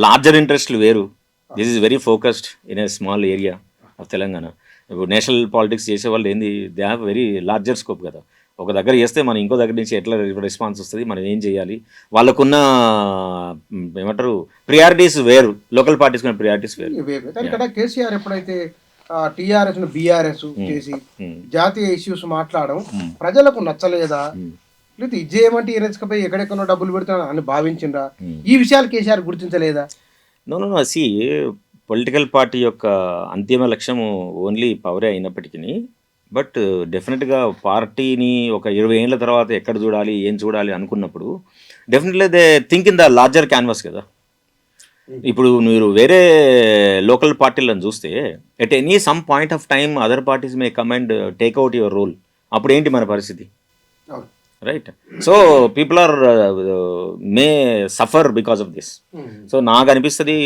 లార్జర్ ఇంట్రెస్ట్లు వేరు. This is very focused in a small area of Telangana. ఇప్పుడు national politics చేసే వాళ్ళు ఏంది, they have very larger scope కదా. ఒక దగ్గర చేస్తే మనం ఇంకో దగ్గర నుంచి ఎట్లా రెస్పాన్స్ వస్తుంది, మనం ఏం చేయాలి, వాళ్ళకున్న ఏమంటారు ప్రియారిటీస్ వేరు, లోకల్ పార్టీస్ ఉన్న ప్రియారిటీస్ వేరు. ఇక్కడ కేసీఆర్ ఎప్పుడైతే టీఆర్ఎస్ బీఆర్ఎస్ చేసి జాతీయ ఇష్యూస్ మాట్లాడడం ప్రజలకు నచ్చలేదా, లేదా ఇది చేయమంటే ఈ రెచ్చుకపోయి ఎక్కడెక్కడో డబ్బులు పెడుతున్నా అని భావించిందా, ఈ విషయాలు కేసీఆర్ గుర్తించలేదా? నో సి పొలిటికల్ పార్టీ యొక్క అంతిమ లక్ష్యము ఓన్లీ పవరే అయినప్పటికీ, బట్ డెఫినెట్గా పార్టీని ఒక 20 ఏళ్ళ తర్వాత ఎక్కడ చూడాలి ఏం చూడాలి అనుకున్నప్పుడు definitely they think in the larger canvas కదా. ఇప్పుడు మీరు వేరే లోకల్ పార్టీలను చూస్తే at any some point of time other parties may come and take out your role. అప్పుడు ఏంటి మన పరిస్థితి, right? So people are may suffer because of this. So నాకు అనిపిస్తుంది,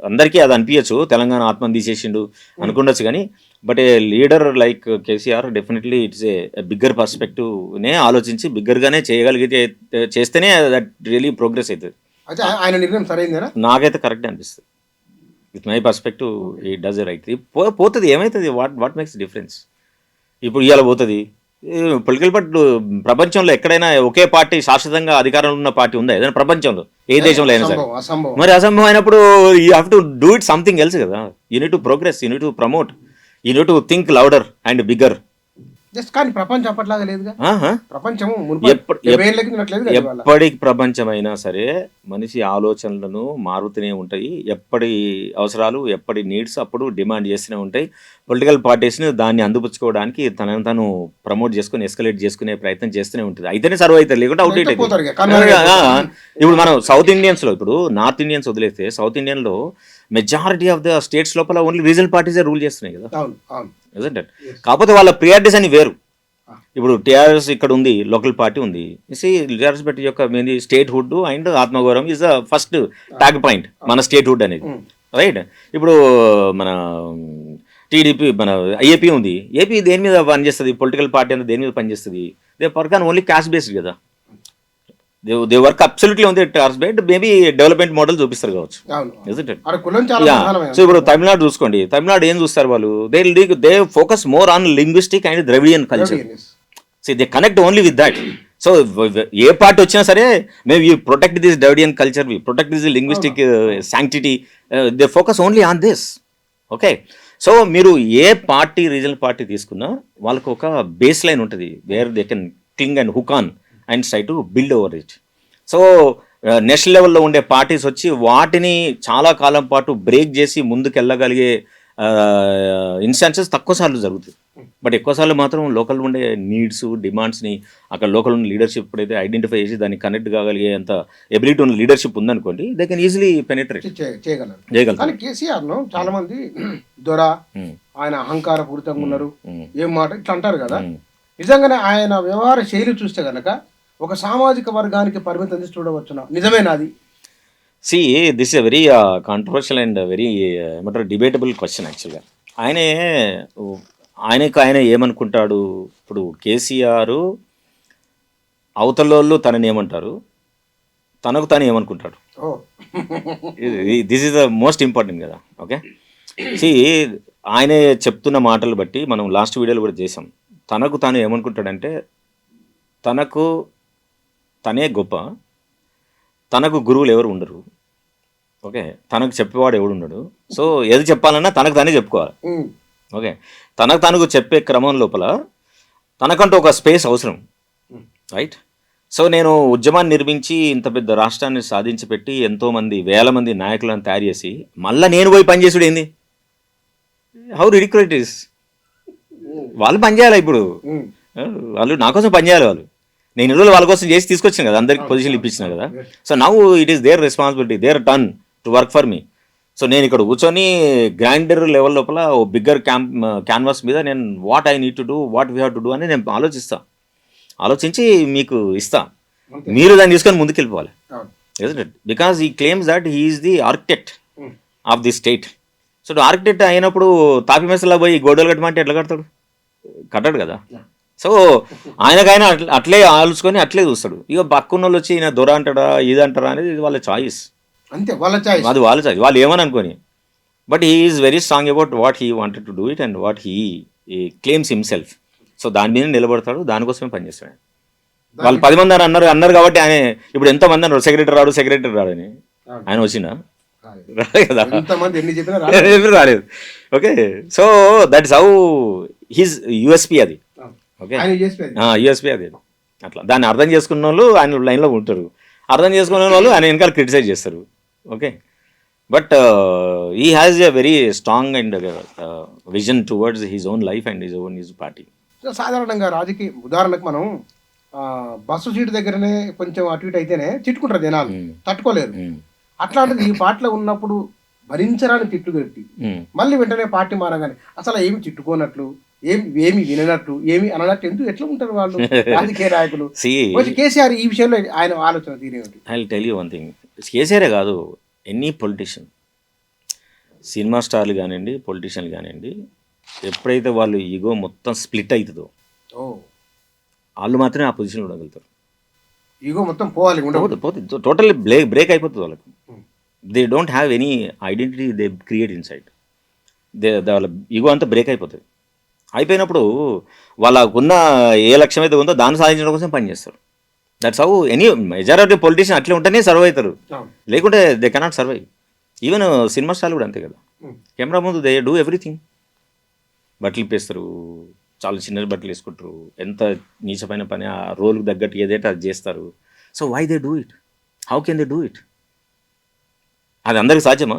అందరికీ అది అనిపించచ్చు, తెలంగాణ ఆత్మని తీసేసిండు అనుకుండొచ్చు, కానీ but a leader like KCR definitely it's a bigger పర్స్పెక్టివ్నే ఆలోచించి బిగ్గర్గానే చేయగలిగితే చేస్తేనే దట్ రియలీ ప్రోగ్రెస్ అవుతుంది. ఆయన నిర్ణయం సరైందేనా? నాకైతే కరెక్ట్ అనిపిస్తుంది. విత్ మై పర్స్పెక్టివ్ ఈ డస్ రైట్. పోతుంది, ఏమవుతుంది, వాట్ మేక్స్ డిఫరెన్స్? ఇప్పుడు ఇవాళ పోతుంది. పొలిటికల్ పార్టీ ప్రపంచంలో ఎక్కడైనా ఒకే పార్టీ శాశ్వతంగా అధికారంలో ఉన్న పార్టీ ఉందా ఏదైనా ప్రపంచంలో, ఏ దేశంలో అయినా సరే? మరి అసంభవం అయినప్పుడు you have to do it something else కదా. You need to progress, you need to promote, you need to think louder and bigger. కానీ ప్రపంచం అప్పట్లాగా లేదుగా. ప్రపంచం ఎప్పటి ప్రపంచమైనా సరే మనిషి ఆలోచనలను మారుతూనే ఉంటాయి. ఎప్పటి అవసరాలు ఎప్పటి నీడ్స్ అప్పుడు డిమాండ్ చేస్తూనే ఉంటాయి. పొలిటికల్ పార్టీస్ని దాన్ని అందిపుచ్చుకోవడానికి తనను తను ప్రమోట్ చేసుకుని ఎస్కలేట్ చేసుకునే ప్రయత్నం చేస్తూనే ఉంటుంది. అయితేనే సర్వ్ అవుతారు, లేకుంటే అవుట్ అవుతుంది. ఇప్పుడు మనం సౌత్ ఇండియన్స్లో, ఇప్పుడు నార్త్ ఇండియన్స్ వదిలేస్తే సౌత్ ఇండియన్లో మెజారిటీ ఆఫ్ ద స్టేట్స్ లోపల ఓన్లీ రీజనల్ పార్టీసే రూల్ చేస్తున్నాయి కదా. కాకపోతే వాళ్ళ ప్రియారిటీస్ అని వేరు. ఇప్పుడు టీఆర్ఎస్ ఇక్కడ ఉంది, లోకల్ పార్టీ ఉంది. టీఆర్ఎస్ పార్టీ యొక్క ఏంది స్టేట్ హుడ్ అండ్ ఆత్మగౌరవం is the first tag point, మన స్టేట్ హుడ్ అనేది, రైట్? ఇప్పుడు మన టీడీపీ మన ఏపీ ఉంది. ఏపీ దేని మీద పనిచేస్తుంది, పొలిటికల్ పార్టీ అనేది దేని మీద పనిచేస్తుంది? They work on only caste based కదా. దే వర్క్ అబ్సల్యూట్లీ ఉంది torrs based. Maybe development model చూపిస్తారు కావచ్చు. సో ఇప్పుడు తమిళనాడు చూసుకోండి, తమిళనాడు ఏం చూస్తారు వాళ్ళు? They focus more on linguistic and Dravidian culture. So they connect only with that. So ఏ పార్టీ వచ్చినా సరే మేము you protect this Dravidian culture, we protect this linguistic sanctity, they focus only on this. Okay, so మీరు ఏ party regional party తీసుకున్నా వాళ్ళకు ఒక బేస్ లైన్ ఉంటుంది where they can cling and hook on and try to build over it. So national లెవెల్లో ఉండే parties వచ్చి వాటిని చాలా కాలం పాటు బ్రేక్ చేసి ముందుకెళ్ళగలిగే ఇన్స్టాన్సెస్ తక్కువ సార్లు జరుగుతాయి. బట్ ఎక్కువసార్లు మాత్రం లోకల్ ఉండే నీడ్స్ డిమాండ్స్ని అక్కడ లోకల్ ఉన్న లీడర్షిప్ ఎప్పుడైతే ఐడెంటిఫై చేసి దాన్ని కనెక్ట్ కాగలిగే అంత ఎబిలిటీ ఉన్న లీడర్షిప్ ఉందనుకోండి, దే కెన్ ఈజీలీ పెనిట్రేట్ చేయగలరు. కానీ కేసీఆర్ ను చాలా మంది దొర, ఆయన అహంకార పూరితంగా ఉన్నారు, ఏం మాట ఇట్లా అంటారు కదా. నిజంగానే ఆయన వ్యవహార శైలి చూస్తే కనుక ఒక సామాజిక వర్గానికి పరిమితం చేసి చూడవచ్చునా? నిజమేనాది? See this a very controversial and very ఏమంటారు డిబేటబుల్ క్వశ్చన్. యాక్చువల్గా ఆయన ఏమనుకుంటాడు? ఇప్పుడు కేసీఆర్ అవతలోళ్ళు తనని ఏమంటారు, తనకు తను ఏమనుకుంటాడు? This is the most important కదా. ఓకే, సి ఆయనే చెప్తున్న మాటలు బట్టి మనం లాస్ట్ వీడియోలో కూడా చేసాం. తనకు తాను ఏమనుకుంటాడంటే తనకు తనే గొప్ప, తనకు గురువులు ఎవరు ఉండరు. ఓకే, తనకు చెప్పేవాడు ఎవడు ఉండడు. సో ఏది చెప్పాలన్నా తనకు తానే చెప్పుకోవాలి. ఓకే, తనకు చెప్పే క్రమం లోపల తనకంటూ ఒక స్పేస్ అవసరం, రైట్? సో నేను ఉద్యమాన్ని నిర్మించి ఇంత పెద్ద రాష్ట్రాన్ని సాధించి పెట్టి ఎంతోమంది వేల మంది నాయకులను తయారు చేసి మళ్ళీ నేను పోయి పనిచేసుడు ఏంది? How ridiculous it is. వాళ్ళు పని చేయాలి ఇప్పుడు, వాళ్ళు నా కోసం పని చేయాలి. వాళ్ళు నేను ఇల్లు వాళ్ళ కోసం చేసి తీసుకొచ్చాను కదా, అందరికి పొజిషన్లు ఇప్పించిన కదా. So now it is their responsibility, their turn to work for me. So నేను ఇక్కడ కూర్చొని గ్రాండర్ లెవెల్ లోపల ఓ బిగ్గర్ క్యాన్వాస్ మీద నేను what I need to do, what we have to do అని నేను ఆలోచించి మీకు ఇస్తా. మీరు దాన్ని తీసుకొని ముందుకు వెళ్ళిపోవాలి. బికాస్ ఈ claims that he is the architect of the state. So architect అయినప్పుడు తాపి మెసలా పోయి గోడలు కట్టమంటే ఎట్లా కడతాడు? కట్టాడు కదా. సో ఆయనకైనా అట్లే ఆలోచుకొని అట్లే చూస్తాడు. ఇక పక్కన వాళ్ళు వచ్చి ఈయన దొర అంటాడా ఇది అంటారా అనేది వాళ్ళ చాయిస్, అంతే వాళ్ళ చాయిస్, అది వాళ్ళ చాయిస్, వాళ్ళు ఏమని అనుకోని. But he is very strong about what he wanted to do it and what he claims himself. So దాని మీద నిలబడతాడు, దానికోసమే పనిచేస్తాడు. వాళ్ళు 10 మంది అన్నారు కాబట్టి ఆయన ఇప్పుడు ఎంతో మంది అన్నారు సెక్రటరీ రాడని. ఆయన వచ్చినా రాలేదు కదా, రాలేదు. Okay, so that is how his USP అది. ఓకే, యూఎస్పీ అది. అట్లా దాన్ని అర్థం చేసుకున్న వాళ్ళు ఆయన లైన్లో ఉంటారు, అర్థం చేసుకునే వాళ్ళు ఆయన వెనకాల క్రిటిసైజ్ చేస్తారు. Okay, but he has a very strong and vision towards his own life and his party. సాధారణంగా రాజకీయ ఉదాహరణకు మనం బస్సు సీటు దగ్గరనే కొంచెం అటు ఇటు అయితేనే తిట్టుకుంటారు జనాలు, తట్టుకోలేరు. అట్లాంటిది ఈ పార్టీలో ఉన్నప్పుడు భరించరాని తిట్లు పెట్టి మళ్ళీ వెంటనే పార్టీ మారగానే అసలు ఏమి తిట్టుకోనట్లు, ఏమి విననట్లు, ఏమి అననట్లు ఎందుకు ఎట్లా ఉంటారు వాళ్ళు రాజకీయ నాయకులు? కేసీఆర్ ఈ విషయంలో ఆయన ఆలోచన తీరేమిటి? I will tell you one thing, కేసీఆరే కాదు, ఎనీ పొలిటీషియన్, సినిమా స్టార్లు కానివ్వండి, పొలిటీషియన్లు కానివ్వండి, ఎప్పుడైతే వాళ్ళు ఈగో మొత్తం స్ప్లిట్ అవుతుందో వాళ్ళు మాత్రమే ఆ పొజిషన్లో ఉండగలుగుతారు. ఈగో మొత్తం పోవాలి, టోటల్లీ బ్రేక్ అయిపోతుంది వాళ్ళకి. They don't have any identity they create in side. వాళ్ళ ఈగో అంతా బ్రేక్ అయిపోతుంది. అయిపోయినప్పుడు వాళ్ళకున్న ఏ లక్ష్యం అయితే ఉందో దాన్ని సాధించడం కోసం పనిచేస్తారు. That's how any majority politician అట్లే ఉంటేనే సర్వ్ అవుతారు, లేకుంటే they cannot survive. Even cinema స్టార్లు కూడా అంతే కదా, కెమెరా ముందు దే డూ ఎవ్రీథింగ్. బట్టలు ఇప్పేస్తారు, చాలా చిన్న బట్టలు వేసుకుంటారు, ఎంత నీచమైన పని ఆ రోల్కి తగ్గట్టు ఏదైతే అది చేస్తారు. So why they do it? How can they do it? అది అందరికి సాధ్యమా?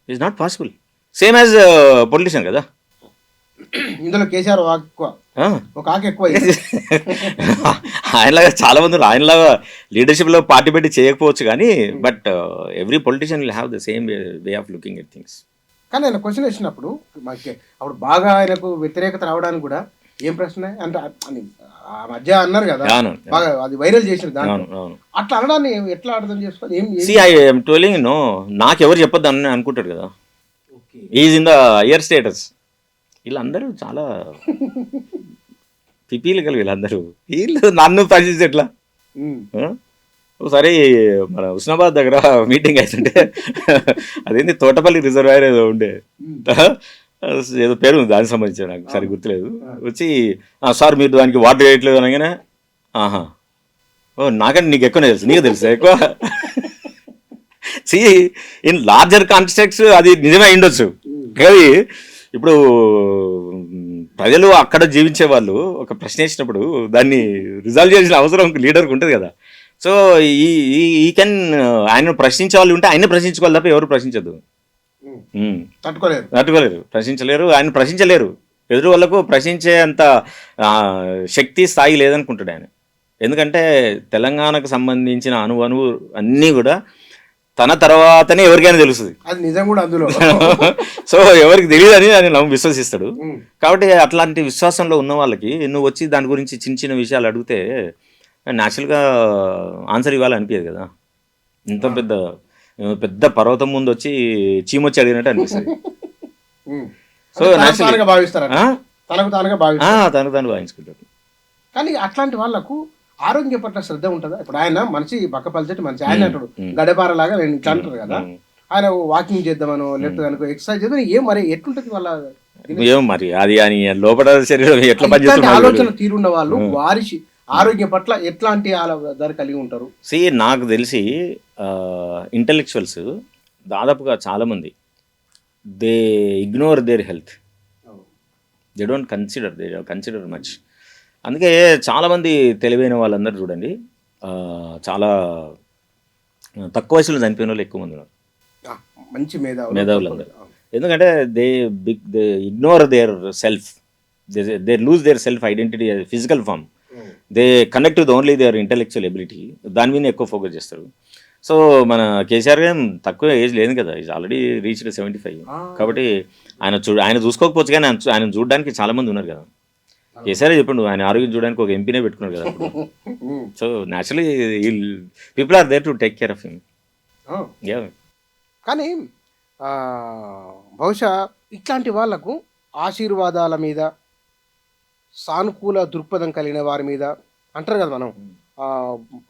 It's not possible. Same as politician కదా. ఇందులో కేసీఆర్ ఒక ఆకు ఎక్కువ. ఆయనలాగా చాలా మంది ఆయనలాగా లీడర్షిప్లో పార్టీ పెట్టి చేయకపోవచ్చు కానీ, but every politician will have the same way of looking at things. కానీ ఆయన క్వశ్చన్ వేసినప్పుడు అప్పుడు బాగా ఆయనకు వ్యతిరేకత రావడానికి కూడా ఏం ప్రశ్న అంటే ఆ మధ్య అన్నారు కదా, బాగా అది వైరల్ చేసిన దాంట్లో అట్లా అనడాన్ని ఎట్లా అర్థం చేసుకోవాలి? నాకు ఎవరు చెప్పొద్దు అని అనుకుంటాడు కదా, is in the higher status. వీళ్ళందరూ చాలా పిపీలు కలిగి వీళ్ళందరూ, వీళ్ళు నన్ను పరిస్థితి ఎట్లా. ఒకసారి మన హుస్నాబాద్ దగ్గర మీటింగ్ అవుతుంటే అదేంటి తోటపల్లి రిజర్వాయర్ ఏదో ఉండే, ఏదో పేరు ఉంది దానికి సంబంధించి, నాకు సరి గుర్తులేదు. వచ్చి సార్ మీరు దానికి వాటర్ వేయట్లేదు అనగానే ఆహా ఓ నాకంటే నీకు ఎక్కువనే తెలుసు, నీకు తెలుసా ఎక్కువ. సి ఇన్ లార్జర్ కాన్స్టెక్ట్స్ అది నిజమే అయిండొచ్చు, కానీ ఇప్పుడు ప్రజలు అక్కడ జీవించే వాళ్ళు ఒక ప్రశ్న వేసినప్పుడు దాన్ని రిజాల్వ్ చేసిన అవసరం లీడర్కి ఉంటుంది కదా. సో ఈ కెన్ ఆయన ప్రశ్నించే వాళ్ళు ఉంటే ఆయన ప్రశ్నించుకోవాలి తప్ప ఎవరు ప్రశ్నించదు, తట్టుకోలేరు, ప్రశ్నించలేరు, ఆయన ప్రశ్నించలేరు. ఎదురు వాళ్ళకు ప్రశ్నించే అంత శక్తి స్థాయి లేదనుకుంటాడు ఆయన. ఎందుకంటే తెలంగాణకు సంబంధించిన అణువు అన్నీ కూడా తన తర్వాతనే ఎవరికైనా తెలుస్తుంది, అది నిజం కూడా అందులో. సో ఎవరికి తెలియదు అని ఆయన విశ్వసిస్తాడు. కాబట్టి అట్లాంటి విశ్వాసంలో ఉన్న వాళ్ళకి నువ్వు వచ్చి దాని గురించి చిన్న చిన్న విషయాలు అడిగితే న్యాచురల్గా ఆన్సర్ ఇవ్వాలనిపించదు కదా. ఇంత పెద్ద పర్వతం ముందు వచ్చి చీమొచ్చి అడిగినట్టు అనిపిస్తుంది. సో తనకు తాను భావించుకుంటారు. కానీ అట్లాంటి వాళ్ళకు ఆరోగ్యం పట్ల శ్రద్ధ ఉంటుందా? ఇప్పుడు ఆయన మనిషి బక్కపల్చటి మనిషి, ఆయన అంటాడు గడపారలాగా నేను ఇట్లా అంటారు కదా, ఆయన వాకింగ్ చేద్దామనో లేకపోతే అనుకో ఎక్సర్సైజ్ చేద్దాం, ఏం మరి ఎట్లుంటది వాళ్ళ ఏం మరి అది అని లోపల శరీరం ఎట్లా పనిచేస్తుంది? ఆలోచన తీరున్న వాళ్ళు వారి ఆరోగ్యం పట్ల ఎట్లాంటి దారి కలిగి ఉంటారు? నాకు తెలిసి ఇంటెలెక్చువల్స్ దాదాపుగా చాలామంది they ignore their health, they don't consider much. అందుకే చాలామంది తెలివైన వాళ్ళందరూ చూడండి చాలా తక్కువ వయసులో చనిపోయిన వాళ్ళు ఎక్కువ మంది ఉన్నారు, మంచి మేధావులు అందరూ. ఎందుకంటే they ignore their self, they lose their self identity physical form, they connect with only their intellectual ability, దాని మీద ఎక్కువ ఫోకస్ చేస్తారు. సో మన కేసీఆర్ గారు తక్కువ ఏజ్ లేదు కదా, ఈజ్ ఆల్రెడీ రీచ్డ్ 75. కాబట్టి ఆయన చూసుకోకపోవచ్చు, కానీ ఆయన చూడడానికి చాలా మంది ఉన్నారు కదా. కేసీఆర్ చెప్పండు ఆయన ఆరోగ్యం చూడడానికి ఒక ఎంపీనే పెట్టుకున్నారు కదా అప్పుడు. So naturally people are there to take care of him. కానీ బహుశా ఇట్లాంటి వాళ్లకు ఆశీర్వాదాల మీద, సానుకూల దృక్పథం కలిగిన వారి మీద అంటారు కదా మనం,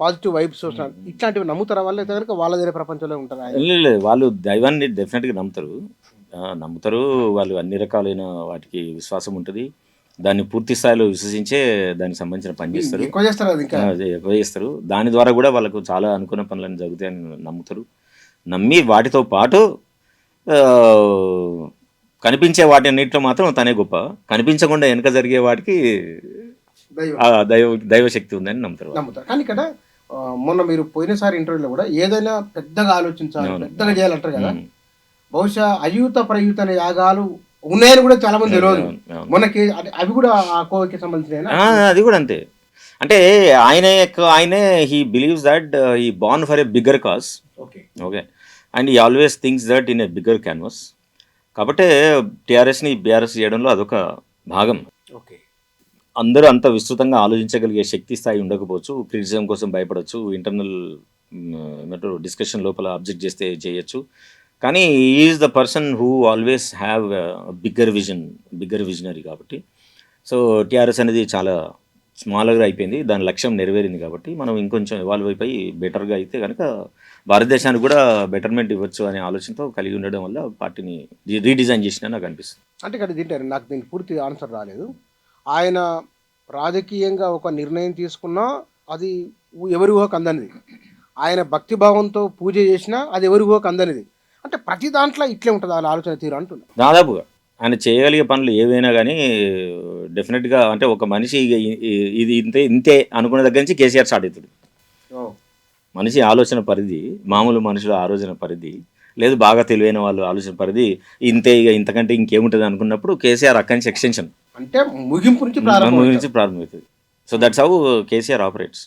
పాజిటివ్ వైబ్స్ ఇట్లాంటివి నమ్ముతారా వాళ్ళు? అయితే కనుక వాళ్ళ దగ్గర ప్రపంచంలో ఉంటారా? లేదు, వాళ్ళు దైవాన్ని డెఫినెట్గా నమ్ముతారు. వాళ్ళు అన్ని రకాలైన వాటికి విశ్వాసం ఉంటుంది. దాన్ని పూర్తి స్థాయిలో విశ్వసించే దానికి సంబంధించిన పని చేస్తారు, ఎక్కువ చేస్తారు. దాని ద్వారా కూడా వాళ్ళకు చాలా అనుకున్న పనులన్నీ జరుగుతాయని నమ్ముతారు. నమ్మి వాటితో పాటు కనిపించే వాటి అన్నింటిలో మాత్రం తనే గొప్ప, కనిపించకుండా వెనక జరిగే వాటికి దైవశక్తి ఉందని నమ్ముతారు. కానీ ఇక్కడ మొన్న మీరు పోయినసారి ఇంటర్వ్యూలో కూడా ఏదైనా పెద్దగా ఆలోచించాలి, పెద్దగా చేయాలంటారు కదా. బహుశా అయూత ప్రయూత అనే యాగాలు ఉన్నాయని కూడా చాలా మంది తెలియదు మనకి. అవి కూడా ఆ కోవకి సంబంధించిన అది కూడా అంతే. అంటే ఆయనే he believes that he born for a bigger cause. Okay, and he always thinks that in a bigger canvas. కాబట్టి టీఆర్ఎస్ని బీఆర్ఎస్ చేయడంలో అదొక భాగం. ఓకే, అందరూ అంత విస్తృతంగా ఆలోచించగలిగే శక్తి స్థాయి ఉండకపోవచ్చు, క్రిటిసిజం కోసం భయపడవచ్చు, ఇంటర్నల్ డిస్కషన్ లోపల అబ్జెక్ట్ చేస్తే చేయొచ్చు. కానీ is the person who always have bigger visionary. కాబట్టి సో టీఆర్ఎస్ అనేది చాలా స్మాల్గా అయిపోయింది, దాని లక్ష్యం నెరవేరింది. కాబట్టి మనం ఇంకొంచెం ఇవాల్వ్ అయిపోయి బెటర్గా అయితే కనుక భారతదేశానికి కూడా బెటర్మెంట్ ఇవ్వచ్చు అనే ఆలోచనతో కలిగి ఉండడం వల్ల పార్టీని రీడిజైన్ చేసినా నాకు అనిపిస్తుంది. అంటే ఇక్కడ తింటారు, నాకు దీనికి పూర్తి ఆన్సర్ రాలేదు. ఆయన రాజకీయంగా ఒక నిర్ణయం తీసుకున్నా అది ఎవరి ఊహకు అందనిది, ఆయన భక్తిభావంతో పూజ చేసినా అది ఎవరి ఊహకు అందనిది. అంటే ప్రతి దాంట్లో ఇట్లే ఉంటుంది వాళ్ళ ఆలోచన తీరు అంటున్నా. దాదాపుగా ఆయన చేయగలిగే పనులు ఏవైనా కానీ డెఫినెట్గా, అంటే ఒక మనిషి ఇది ఇంతే అనుకునే దగ్గర నుంచి కేసీఆర్ స్టార్ట్ అవుతుంది. మనిషి ఆలోచన పరిధి, మామూలు మనుషుల ఆలోచన పరిధి లేదు, బాగా తెలివైన వాళ్ళు ఆలోచన పరిధి ఇంతే, ఇక ఇంతకంటే ఇంకేముంటుంది అనుకున్నప్పుడు కేసీఆర్ అక్కడి నుంచి ఎక్స్టెన్షన్, అంటే ముగింపు నుంచి ప్రారంభమవుతుంది. So that's how KCR operates.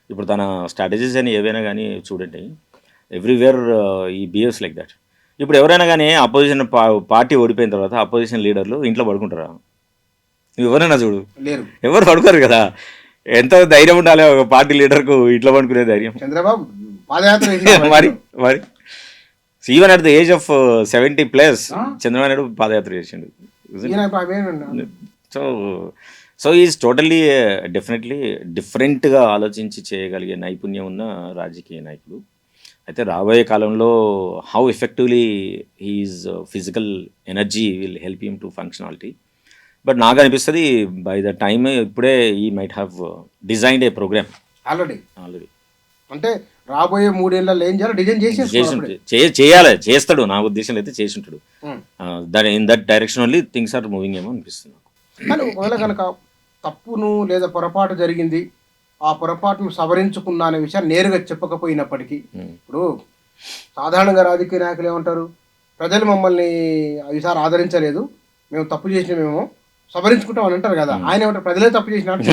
ఇప్పుడు తన స్ట్రాటజీస్ అని ఏవైనా కానీ చూడండి, ఎవ్రీవేర్ ఈ బిహేవ్స్ లైక్ దట్. ఇప్పుడు ఎవరైనా కానీ అపోజిషన్ పార్టీ ఓడిపోయిన తర్వాత అపోజిషన్ లీడర్లు ఇంట్లో పడుకుంటారా? నువ్వు ఎవరైనా చూడు, ఎవరు పడుకోరు కదా. ఎంత ధైర్యం ఉండాలి ఒక పార్టీ లీడర్కు ఇంట్లో పడుకునే ధైర్యం. చంద్రబాబు మరి even at the age of 70+ Chandrababu Naidu padayatra చేసిండు. సో ఈజ్ టోటల్లీ డెఫినెట్లీ డిఫరెంట్గా ఆలోచించి చేయగలిగే నైపుణ్యం ఉన్న రాజకీయ నాయకుడు. అయితే రాబోయే కాలంలో how effectively his physical energy will help him to functionality. But నాకు అనిపిస్తుంది బై ద టైమ్ ఇప్పుడే ఈ might have designed a program already. అంటే రాబోయే 3 ఏళ్ళలో ఏం చేయాలి డిజైన్ చేయాలి, చేస్తాడు. నా ఉద్దేశంలో అయితే చేసి ఉంటాడు. In that direction only things are moving ఏమో అనిపిస్తుంది. కానీ ఒకవేళ కనుక తప్పును లేదా పొరపాటు జరిగింది, ఆ పొరపాటును సవరించుకున్నా అనే విషయాన్ని నేరుగా చెప్పకపోయినప్పటికీ, ఇప్పుడు సాధారణంగా రాజకీయ నాయకులు ఏమంటారు, ప్రజలు మమ్మల్ని ఈసారి ఆదరించలేదు, మేము తప్పు చేసినామేమో సవరించుకుంటాం అని అంటారు కదా. ఆయన ఏమంటారు, ప్రజలే తప్పు చేసినట్టు.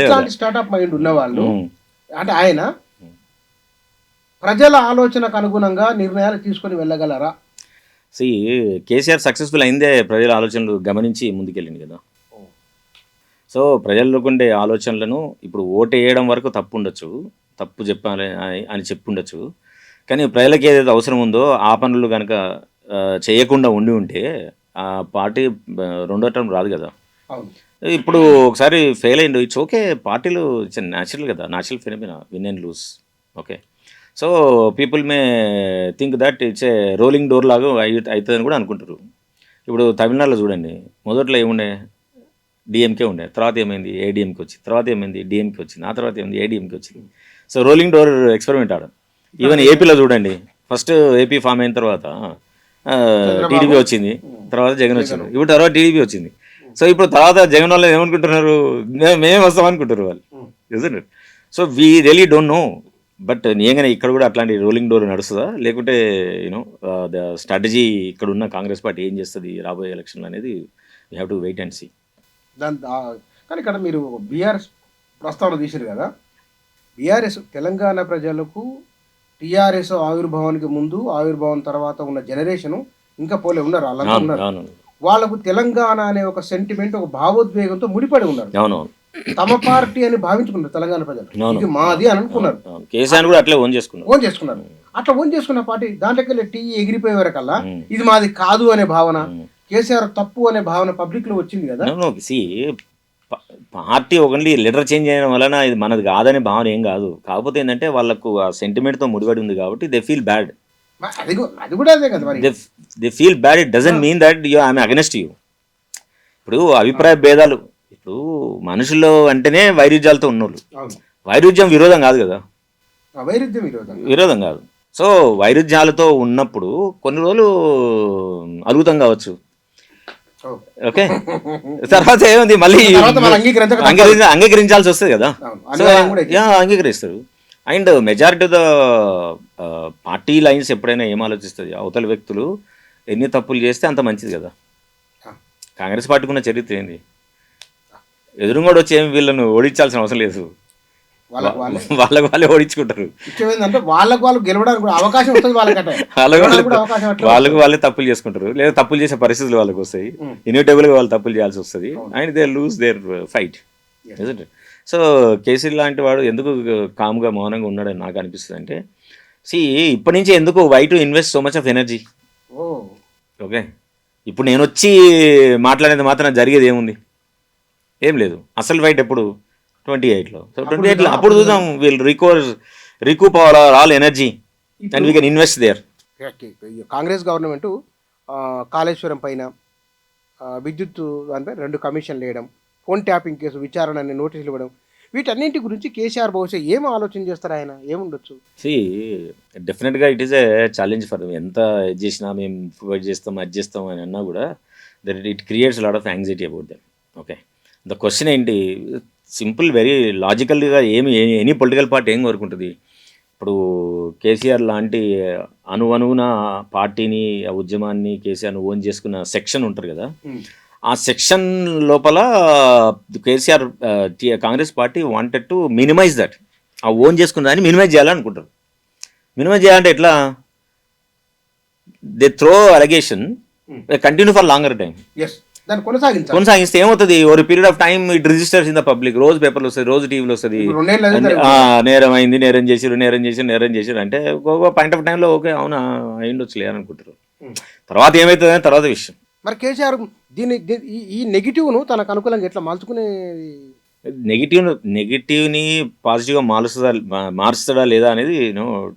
ఇట్లాంటి స్టార్ట్అప్ మైండ్ ఉన్నవాళ్ళు, అంటే ఆయన ప్రజల ఆలోచనకు అనుగుణంగా నిర్ణయాలు తీసుకొని వెళ్ళగలరా? కేసీఆర్ సక్సెస్ఫుల్ అయిందే ప్రజల ఆలోచనలు గమనించి ముందుకెళ్ళింది కదా. సో ప్రజలకు ఉండే ఆలోచనలను ఇప్పుడు ఓటు వేయడం వరకు తప్పు చెప్పాలి అని చెప్పుండొచ్చు. కానీ ప్రజలకు ఏదైతే అవసరం ఉందో ఆ పనులు కనుక చేయకుండా ఉంటే ఆ పార్టీ రెండో టర్మ్ రాదు కదా. ఇప్పుడు ఒకసారి ఫెయిల్ అయిండు, ఇట్స్ ఓకే. పార్టీలు ఇట్స్ న్యాచురల్ కదా, natural phenomena, win and lose. Okay, so people may think that it's a rolling door లాగా అవుతుందని కూడా అనుకుంటారు. ఇప్పుడు తమిళనాడులో చూడండి, మొదట్లో ఏముండే, డిఎంకే ఉండే, తర్వాత ఏమైంది ఏడిఎంకి వచ్చింది, తర్వాత ఏమైంది డిఎంకే వచ్చింది, ఆ తర్వాత ఏమైంది ఏడిఎంకి వచ్చింది. సో రోలింగ్ డోర్ ఎక్స్పెరిమెంట్ ఆడ. ఈవెన్ ఏపీలో చూడండి, ఫస్ట్ ఏపీ ఫామ్ అయిన తర్వాత టీడీపీ వచ్చింది, తర్వాత జగన్ వచ్చింది, ఇప్పుడు తర్వాత టీడీపీ వచ్చింది. సో ఇప్పుడు తర్వాత జగన్ వాళ్ళు ఏమనుకుంటున్నారు, మేమే వస్తాం అనుకుంటారు వాళ్ళు. So we really don't know but నిజంగానే ఇక్కడ కూడా అట్లాంటి రోలింగ్ డోర్ నడుస్తుందా, లేకుంటే యూనో ద స్ట్రాటజీ ఇక్కడ ఉన్న కాంగ్రెస్ పార్టీ ఏం చేస్తుంది రాబోయే ఎలక్షన్లు అనేది we have to wait and see. కానీ ఇక్కడ మీరు బీఆర్ఎస్ ప్రస్తావన తీశారు కదా, బీఆర్ఎస్ తెలంగాణ ప్రజలకు టీఆర్ఎస్ ఆవిర్భావానికి ముందు ఆవిర్భావం తర్వాత ఉన్న జనరేషను ఇంకా పోలే ఉన్నారు, వాళ్ళంతా ఉన్నారు. వాళ్ళకు తెలంగాణ అనే ఒక సెంటిమెంట్, ఒక భావోద్వేగంతో ముడిపడి ఉన్నారు. అవునవును, తమ పార్టీ అని భావించుకున్నారు తెలంగాణ ప్రజలు, ఇది మాది అని అనుకున్నారు. కేసీఆర్ కూడా అట్లే ఓన్ చేసుకున్నారు. అట్లా ఓన్ చేసుకున్న పార్టీ దాంట్లోకి టీ ఎగిరిపోయే వరకల్లా ఇది మాది కాదు అనే భావన, కేసీఆర్ తప్పు అనే భావన పబ్లిక్ లో వచ్చింది కదా. పార్టీ ఒకటి లీడర్ చేంజ్ చేయడం వలన ఇది మనది కాదనే భావన ఏం కాదు. కాకపోతే ఏంటంటే వాళ్ళకు ఆ సెంటిమెంట్తో ముడిపడి ఉంది కాబట్టి దే ఫీల్ బ్యాడ్. అది కూడా అదే కదా మరి, they feel bad. It doesn't mean that you I'm against you. ఇప్పుడు అభిప్రాయ భేదాలు, ఇప్పుడు మనుషుల్లో అంటేనే వైరుధ్యాలతో ఉన్నోళ్ళు. వైరుధ్యం విరోధం కాదు కదా, విరోధం కాదు. సో వైరుధ్యాలతో ఉన్నప్పుడు కొన్ని రోజులు అద్భుతం కావచ్చు, ఓకే, తర్వాత ఏముంది మళ్ళీ అంగీకరించాల్సి వస్తుంది కదా. అంగీకరిస్తారు. And majority of the party lines ఎప్పుడైనా ఏం ఆలోచిస్తుంది, అవతల వ్యక్తులు ఎన్ని తప్పులు చేస్తే అంత మంచిది కదా. కాంగ్రెస్ పార్టీకి ఉన్న చరిత్ర ఏంది, ఎదురుగోడు వచ్చి ఏమి వీళ్ళను ఓడించాల్సిన అవసరం లేదు, వాళ్ళకు వాళ్ళే ఓడించుకుంటారు. వాళ్ళకు గెలవడానికి అవకాశం వస్తుంది, వాళ్ళకు వాళ్ళే తప్పులు చేసుకుంటారు, లేదా తప్పులు చేసే పరిస్థితులు వాళ్ళకి వస్తాయి, ఇన్విటబుల్గా వాళ్ళు తప్పులు చేయాల్సి వస్తుంది, and they lose there fight. So KCR లాంటి వాడు ఎందుకు కామ్గా మౌనంగా ఉన్నాడని నాకు అనిపిస్తుంది అంటే, ఇప్పటి నుంచి ఎందుకు why to invest so much of energy. Okay, ఇప్పుడు నేను వచ్చి మాట్లాడేది మాత్రం జరిగేది ఏముంది, ఏం లేదు. అసలు ఫైట్ ఎప్పుడు 28లో. సో 28లో అప్పుడు చూద్దాం, we'll recoup our all energy and we can invest there. Congress government Kaleshwaram పైన విద్యుత్ దానిపై 2 కమిషన్లు వేయడం, ఫోన్ ట్యాపింగ్ కేసు విచారణ అనే నోటీసులు ఇవ్వడం, వీటన్నింటి గురించి కేసీఆర్ బహుశా ఏం ఆలోచన చేస్తారు, ఆయన ఏముండొచ్చు. డెఫినెట్గా it is a challenge for ఎంత ఇది చేసినా మేము ప్రొవైడ్ చేస్తాం అది చేస్తాం అని అన్నా కూడా that it creates lot of anxiety about them. Okay, the question ఏంటి, సింపుల్ వెరీ లాజికల్గా ఎనీ పొలిటికల్ పార్టీ ఏం కోరుకుంటుంది. ఇప్పుడు కేసీఆర్ లాంటి అనువున పార్టీని, ఆ ఉద్యమాన్ని కేసీఆర్ను ఓన్ చేసుకున్న సెక్షన్ ఉంటారు కదా, ఆ సెక్షన్ లోపల KCR Congress party wanted to minimize that. ఆ ఓన్ చేసుకున్న దాన్ని మినిమైజ్ చేయాలనుకుంటారు. మినిమైజ్ చేయాలంటే ఎట్లా, they throw allegation continue for longer time, కొనసాగిస్తే ఏమవుతుంది, ఒక period of time it registers in the public. రోజు పేపర్లు వస్తుంది, రోజు టీవీలో వస్తుంది, నేరం అయింది, నేరం చేసిరు అంటే ఒక పాయింట్ ఆఫ్ టైంలో ఓకే అవునా అయిండొచ్చు లేదనుకుంటారు. తర్వాత ఏమవుతుంది తర్వాత విషయం. మరి కేసీఆర్ ఈ నెగిటివ్ను తనకు అనుకూలంగా ఎట్లా మార్చుకునే, నెగిటివ్ని పాజిటివ్గా మార్చుతాడా లేదా అనేది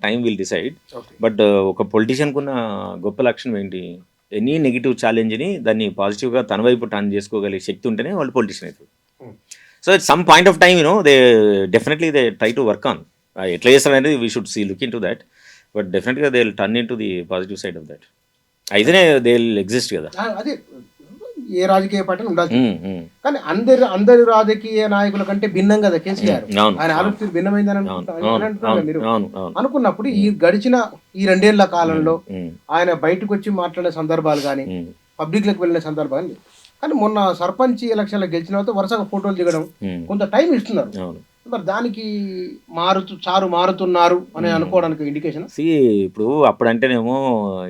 టైం విల్ డిసైడ్. బట్ ఒక పొలిటీషియన్కు ఉన్న గొప్ప లక్షణం ఏంటి, ఎనీ నెగిటివ్ ఛాలెంజ్ని దాన్ని పాజిటివ్గా తన వైపు టర్న్ చేసుకోగలిగే శక్తి ఉంటేనే వాళ్ళు పొలిటీషియన్ అవుతారు. So it some point of time they definitely they try to work on. ఎట్లా చేస్తారనేది we should see look in to that. But డెఫినెట్గా they will turn in to the positive side of that. అయితేనే they will exist కదా. అదే ఏ రాజకీయ party ఉండాలి, కానీ అందరి రాజకీయ నాయకుల కంటే భిన్నం కదా కేసీఆర్. ఆయన ఆలోచన భిన్నమైందని అంటున్నారు మీరు. అనుకున్నప్పుడు ఈ గడిచిన ఈ 2 ఏళ్ల కాలంలో ఆయన బయటకు వచ్చి మాట్లాడే సందర్భాలు కానీ, పబ్లిక్ లకు వెళ్ళిన సందర్భాలు, కానీ మొన్న సర్పంచ్ ఎలక్షన్లో గెలిచిన తర్వాత వరుసగా ఫోటోలు దిగడం, కొంత టైం ఇస్తున్నారు. మరి దానికి మారుతున్నారు అని అనుకోవడానికి ఇండికేషన్. ఇప్పుడు అప్పుడంటేనేమో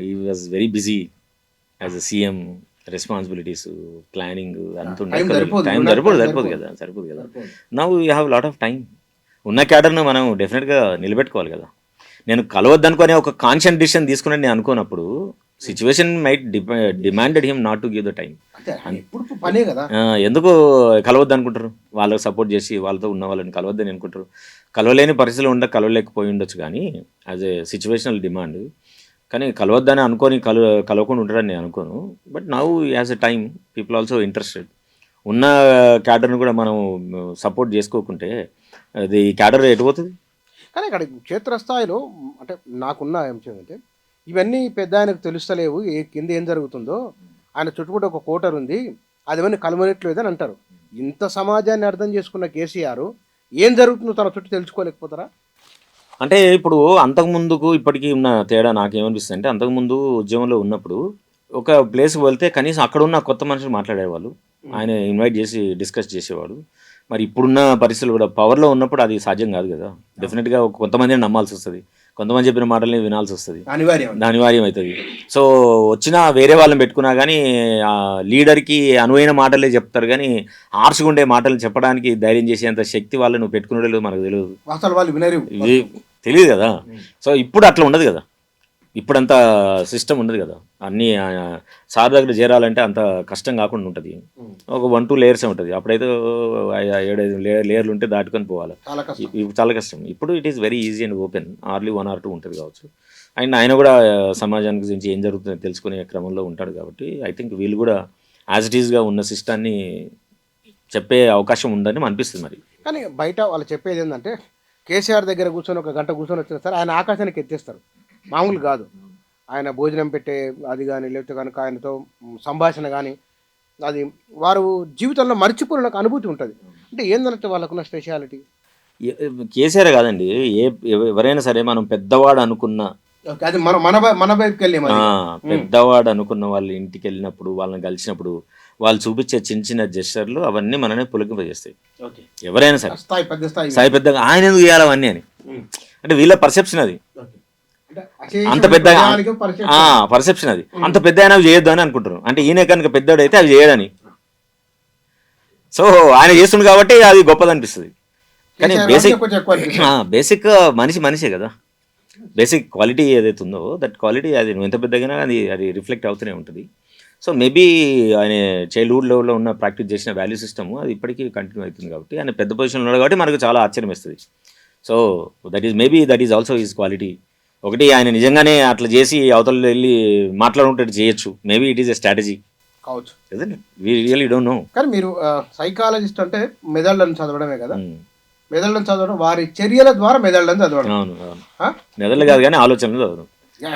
ఈ was very busy as a CM, responsibilities, planning అంత టైం సరిపోదు కదా. Now you have lot of time. ఉన్న క్యాడర్ను మనం డెఫినెట్గా నిలబెట్టుకోవాలి కదా. నేను కలవద్దనుకునే ఒక కాన్షియస్ డిసిషన్ తీసుకుని నేను అనుకోనప్పుడు situation might demanded him not to give the time. ఎందుకు కలవద్దు అనుకుంటారు, వాళ్ళకి సపోర్ట్ చేసి వాళ్ళతో ఉన్న వాళ్ళని కలవద్దని అనుకుంటారు. కలవలేని పరిస్థితులు కలవలేకపోయి ఉండొచ్చు, కానీ యాజ్ ఏ సిచ్యువేషనల్ డిమాండ్. కానీ కలవద్దని అనుకొని కలవకుండా ఉంటారని నేను అనుకోను. But now as a time people also interested. ఉన్న క్యాడర్ను కూడా మనం సపోర్ట్ చేసుకోకుంటే అది క్యాడర్ ఎటుపోతుంది. కానీ ఇక్కడ క్షేత్రస్థాయిలో అంటే నాకున్న అంశం ఏంటంటే, ఇవన్నీ పెద్ద ఆయనకు తెలుస్తలేవు, కింద ఏం జరుగుతుందో. ఆయన చుట్టుముట్టు ఒక కోటర్ ఉంది, అది ఏమన్నా కలవనట్లేదు అని అంటారు. ఇంత సమాజాన్ని అర్థం చేసుకున్న కేసీఆర్ ఏం జరుగుతుందో తన చుట్టూ తెలుసుకోలేకపోతారా? అంటే ఇప్పుడు అంతకుముందుకు ఇప్పటికీ ఉన్న తేడా నాకేమనిపిస్తుంది అంటే, అంతకుముందు ఉద్యమంలో ఉన్నప్పుడు ఒక ప్లేస్కి వెళ్తే కనీసం అక్కడ ఉన్న కొత్త మనుషులు మాట్లాడేవాళ్ళు, ఆయన ఇన్వైట్ చేసి డిస్కస్ చేసేవాడు. మరి ఇప్పుడున్న పరిస్థితులు కూడా పవర్లో ఉన్నప్పుడు అది సాధ్యం కాదు కదా. డెఫినెట్గా కొంతమందిని నమ్మాల్సి వస్తుంది, కొంతమంది చెప్పిన మాటల్ని వినాల్సి వస్తుంది, అనివార్యం అవుతుంది. సో వచ్చినా వేరే వాళ్ళని పెట్టుకున్నా కానీ లీడర్కి అనువైన మాటలే చెప్తారు, కానీ హార్ష్గా ఉండే మాటలు చెప్పడానికి ధైర్యం చేసేంత శక్తి వాళ్ళు నువ్వు పెట్టుకునే లేదు, మనకు తెలియదు, అసలు వాళ్ళు వినరు, తెలియదు కదా. సో ఇప్పుడు అట్లా ఉండదు కదా, ఇప్పుడంత సిస్టమ్ ఉండదు కదా. అన్నీ సార్ దగ్గర చేరాలంటే అంత కష్టం కాకుండా ఉంటుంది, ఒక 1-2 లేయర్సే ఉంటుంది. అప్పుడైతే 7-5 లేయర్లు ఉంటే దాటుకొని పోవాలి, చాలా కష్టం. ఇప్పుడు it is very easy and open, early 1 or 2 ఉంటుంది కావచ్చు. అండ్ ఆయన కూడా సమాజానికి గురించి ఏం జరుగుతుందో తెలుసుకునే క్రమంలో ఉంటాడు కాబట్టి ఐ థింక్ వీళ్ళు కూడా యాజ్ ఇట్ ఈస్గా ఉన్న సిస్టాన్ని చెప్పే అవకాశం ఉందని అనిపిస్తుంది. మరి కానీ బయట వాళ్ళు చెప్పేది ఏంటంటే, కేసీఆర్ దగ్గర కూర్చొని 1 గంట కూర్చొని వచ్చినా సరే ఆయన ఆకాశానికి ఎత్తేస్తారు, మామూలు కాదు. ఆయన భోజనం పెట్టే అది కానీ, లేకపోతే కనుక ఆయనతో సంభాషణ కానీ, అది వారు జీవితంలో మర్చిపోయిన ఒక అనుభూతి ఉంటుంది. అంటే ఏంటంటే వాళ్ళకున్న స్పెషాలిటీ కేసీఆర్ కాదండి, ఎవరైనా సరే మనం పెద్దవాడు అనుకున్న, అది మన వైపుకి వెళ్ళి పెద్దవాడు అనుకున్న వాళ్ళ ఇంటికి వెళ్ళినప్పుడు, వాళ్ళని కలిసినప్పుడు వాళ్ళు చూపించే చిన్న చిన్న జెస్చర్లు అవన్నీ మననే పులకింపజేస్తాయి. ఎవరైనా సరే స్థాయి పెద్దగా ఆయన ఎందుకు చేయాలి అవన్నీ అని, అంటే వీళ్ళ పర్సెప్షన్ అది. అంత పెద్ద పర్సెప్షన్ అది, అంత పెద్ద అయినా అవి చేయొద్దు అని అనుకుంటారు. అంటే ఈయన కనుక పెద్దోడు అయితే అవి చేయడని, సో ఆయన చేస్తుంది కాబట్టి అది గొప్పది అనిపిస్తుంది. కానీ బేసిక్ మనిషే కదా, బేసిక్ క్వాలిటీ ఏదైతే ఉందో దట్ క్వాలిటీ అది నువ్వు ఎంత పెద్దగా అది రిఫ్లెక్ట్ అవుతూనే ఉంటుంది. సో మేబీ ఆయన చైల్డ్హుడ్ లెవెల్లో ఉన్న ప్రాక్టీస్ చేసిన వాల్యూ సిస్టమ్ అది ఇప్పటికీ కంటిన్యూ అవుతుంది కాబట్టి ఆయన పెద్ద పొజిషన్లో ఉన్నాడు కాబట్టి మనకు చాలా ఆశ్చర్యం వేస్తుంది. So that is also his quality. ఒకటి ఆయన నిజంగానే అట్లా చేసి అవతల వెళ్ళి మాట్లాడుకుంటే చేయొచ్చు, maybe it is a strategy కావచ్చు, వి రియల్లీ డోంట్ నో. కానీ మీరు సైకాలజిస్ట్ అంటే మెదళ్ళను చదవడమే కదా, మెదళ్ళను చదవడం, వారి చర్యల ద్వారా మెదళ్ళని చదవడం. అవును, మెదళ్ళు కాదు కానీ ఆలోచనలు చదవడం,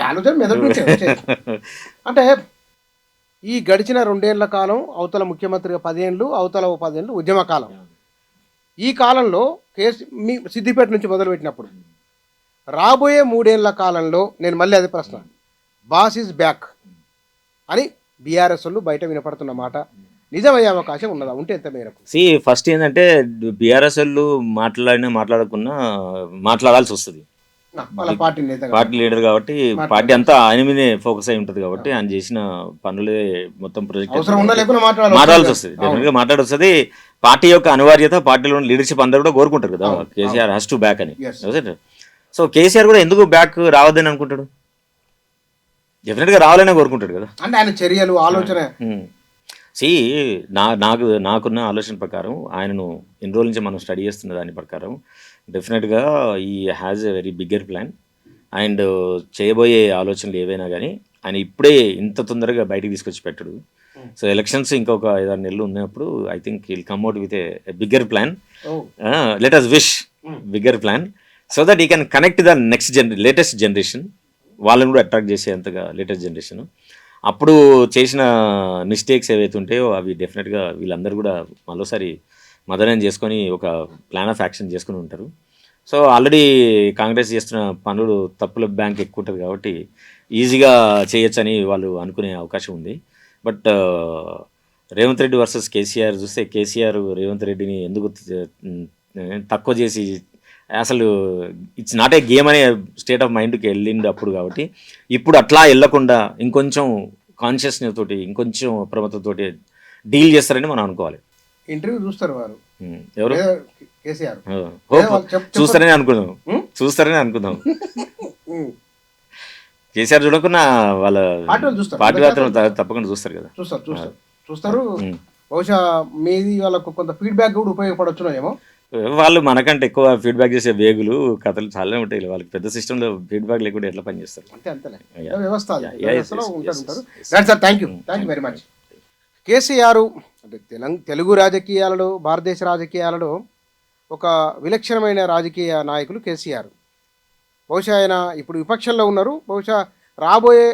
ఆలోచన మెదడు నుంచే. అంటే ఈ గడిచిన 2 ఏళ్ల కాలం, అవతల ముఖ్యమంత్రిగా 10 ఏళ్ళు, అవతల 10 ఏళ్ళు ఉద్యమ కాలం. ఈ కాలంలో మీ సిద్దిపేట నుంచి మొదలుపెట్టినప్పుడు రాబోయే 3 ఏళ్ల కాలంలో నేను మళ్ళీ అదే ప్రశ్న, బాస్ ఈజ్ బ్యాక్ అని బీఆర్ఎస్ వాళ్ళు బయట వినపడుతున్న మాట నిజమయ్యే అవకాశం ఉన్నదా, ఉంటే ఎంత మేరకు? ఫస్ట్ ఏంటంటే బీఆర్ఎస్ వాళ్ళు మాట్లాడకున్నా మాట్లాడాల్సి వస్తుంది. పార్టీ లీడర్ కాబట్టి పార్టీ అంతా ఆయన మీదే ఫోకస్ అయి ఉంటుంది కాబట్టి ఆయన చేసిన పనులే మొత్తం ప్రాజెక్ట్ మాట్లాడాల్సి వస్తుంది, డెఫినెట్గా మాట్లాడొస్తుంది. పార్టీ యొక్క అనివార్యత, పార్టీలో లీడర్షిప్ అందరూ కూడా కోరుకుంటారు కదా కేసీఆర్ హ్యాస్ టు బ్యాక్ అని. సో కేసీఆర్ కూడా ఎందుకు బ్యాక్ రావద్దని అనుకుంటాడు, డెఫినెట్గా రావాలనే కోరుకుంటాడు కదా. అంటే ఆయన చర్యలు, ఆలోచన నాకున్న ఆలోచన ప్రకారం ఆయనను ఎన్ని రోజుల నుంచి మనం స్టడీ చేస్తున్న దాని ప్రకారం డెఫినెట్గా ఈ has a very bigger plan. And చేయబోయే ఆలోచనలు ఏవైనా కానీ ఆయన ఇప్పుడే ఇంత తొందరగా బయటికి తీసుకొచ్చి పెట్టడు. సో ఎలక్షన్స్ ఇంకొక 5-6 నెలలు ఉన్నప్పుడు I think will come out with a bigger plan. Let us wish bigger plan so that ఈ can connect the latest generation, వాళ్ళని కూడా అట్రాక్ట్ చేసేంతగా లేటెస్ట్ జనరేషన్. అప్పుడు చేసిన మిస్టేక్స్ ఏవైతే ఉంటాయో అవి డెఫినెట్గా వీళ్ళందరూ కూడా మరోసారి మదనం చేసుకొని ఒక ప్లాన్ ఆఫ్ యాక్షన్ చేసుకుని ఉంటారు. సో ఆల్రెడీ కాంగ్రెస్ చేస్తున్న పనులు తప్పుల బ్యాంక్ ఎక్కువ ఉంటుంది కాబట్టి ఈజీగా చేయొచ్చని వాళ్ళు అనుకునే అవకాశం ఉంది. బట్ రేవంత్ రెడ్డి వర్సెస్ కేసీఆర్ చూస్తే కేసీఆర్ రేవంత్ రెడ్డిని ఎందుకు తక్కువ చేసి, అసలు ఇట్స్ నాట్ ఏ గేమ్ అనే స్టేట్ ఆఫ్ మైండ్కి వెళ్ళింది అప్పుడు కాబట్టి ఇప్పుడు అట్లా వెళ్ళకుండా ఇంకొంచెం కాన్షియస్నెస్ తోటి, ఇంకొంచెం అప్రమత్తతోటి డీల్ చేస్తారని మనం అనుకోవాలి. ఇంటర్వ్యూ చూస్తారు వారు, ఎవరు కేసీఆర్ చూస్తారని అనుకుందాం. కేసీఆర్ చూడకుండా వాళ్ళ పార్టీ తప్పకుండా చూస్తారు కదా, చూస్తారు. బహుశా మీది వాళ్ళకు కొంత ఫీడ్బ్యాక్ కూడా ఉపయోగపడొచ్చునేమో. వాళ్ళు మనకంటే ఎక్కువ ఫీడ్బ్యాక్ చేసే వేగులు కథలు చాలా ఉంటాయి, వాళ్ళకి పెద్ద సిస్టంలో ఫీడ్బ్యాక్ లేకుండా ఎట్లా పనిచేస్తారు. Thank you very much. KCR అంటే తెలుగు రాజకీయాలలో, భారతదేశ రాజకీయాలలో ఒక విలక్షణమైన రాజకీయ నాయకులు కేసీఆర్. బహుశా ఆయన ఇప్పుడు విపక్షంలో ఉన్నారు, బహుశా రాబోయే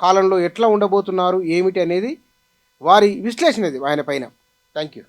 కాలంలో ఎట్లా ఉండబోతున్నారు ఏమిటి అనేది వారి విశ్లేషణ ఇది ఆయన పైన. Thank you.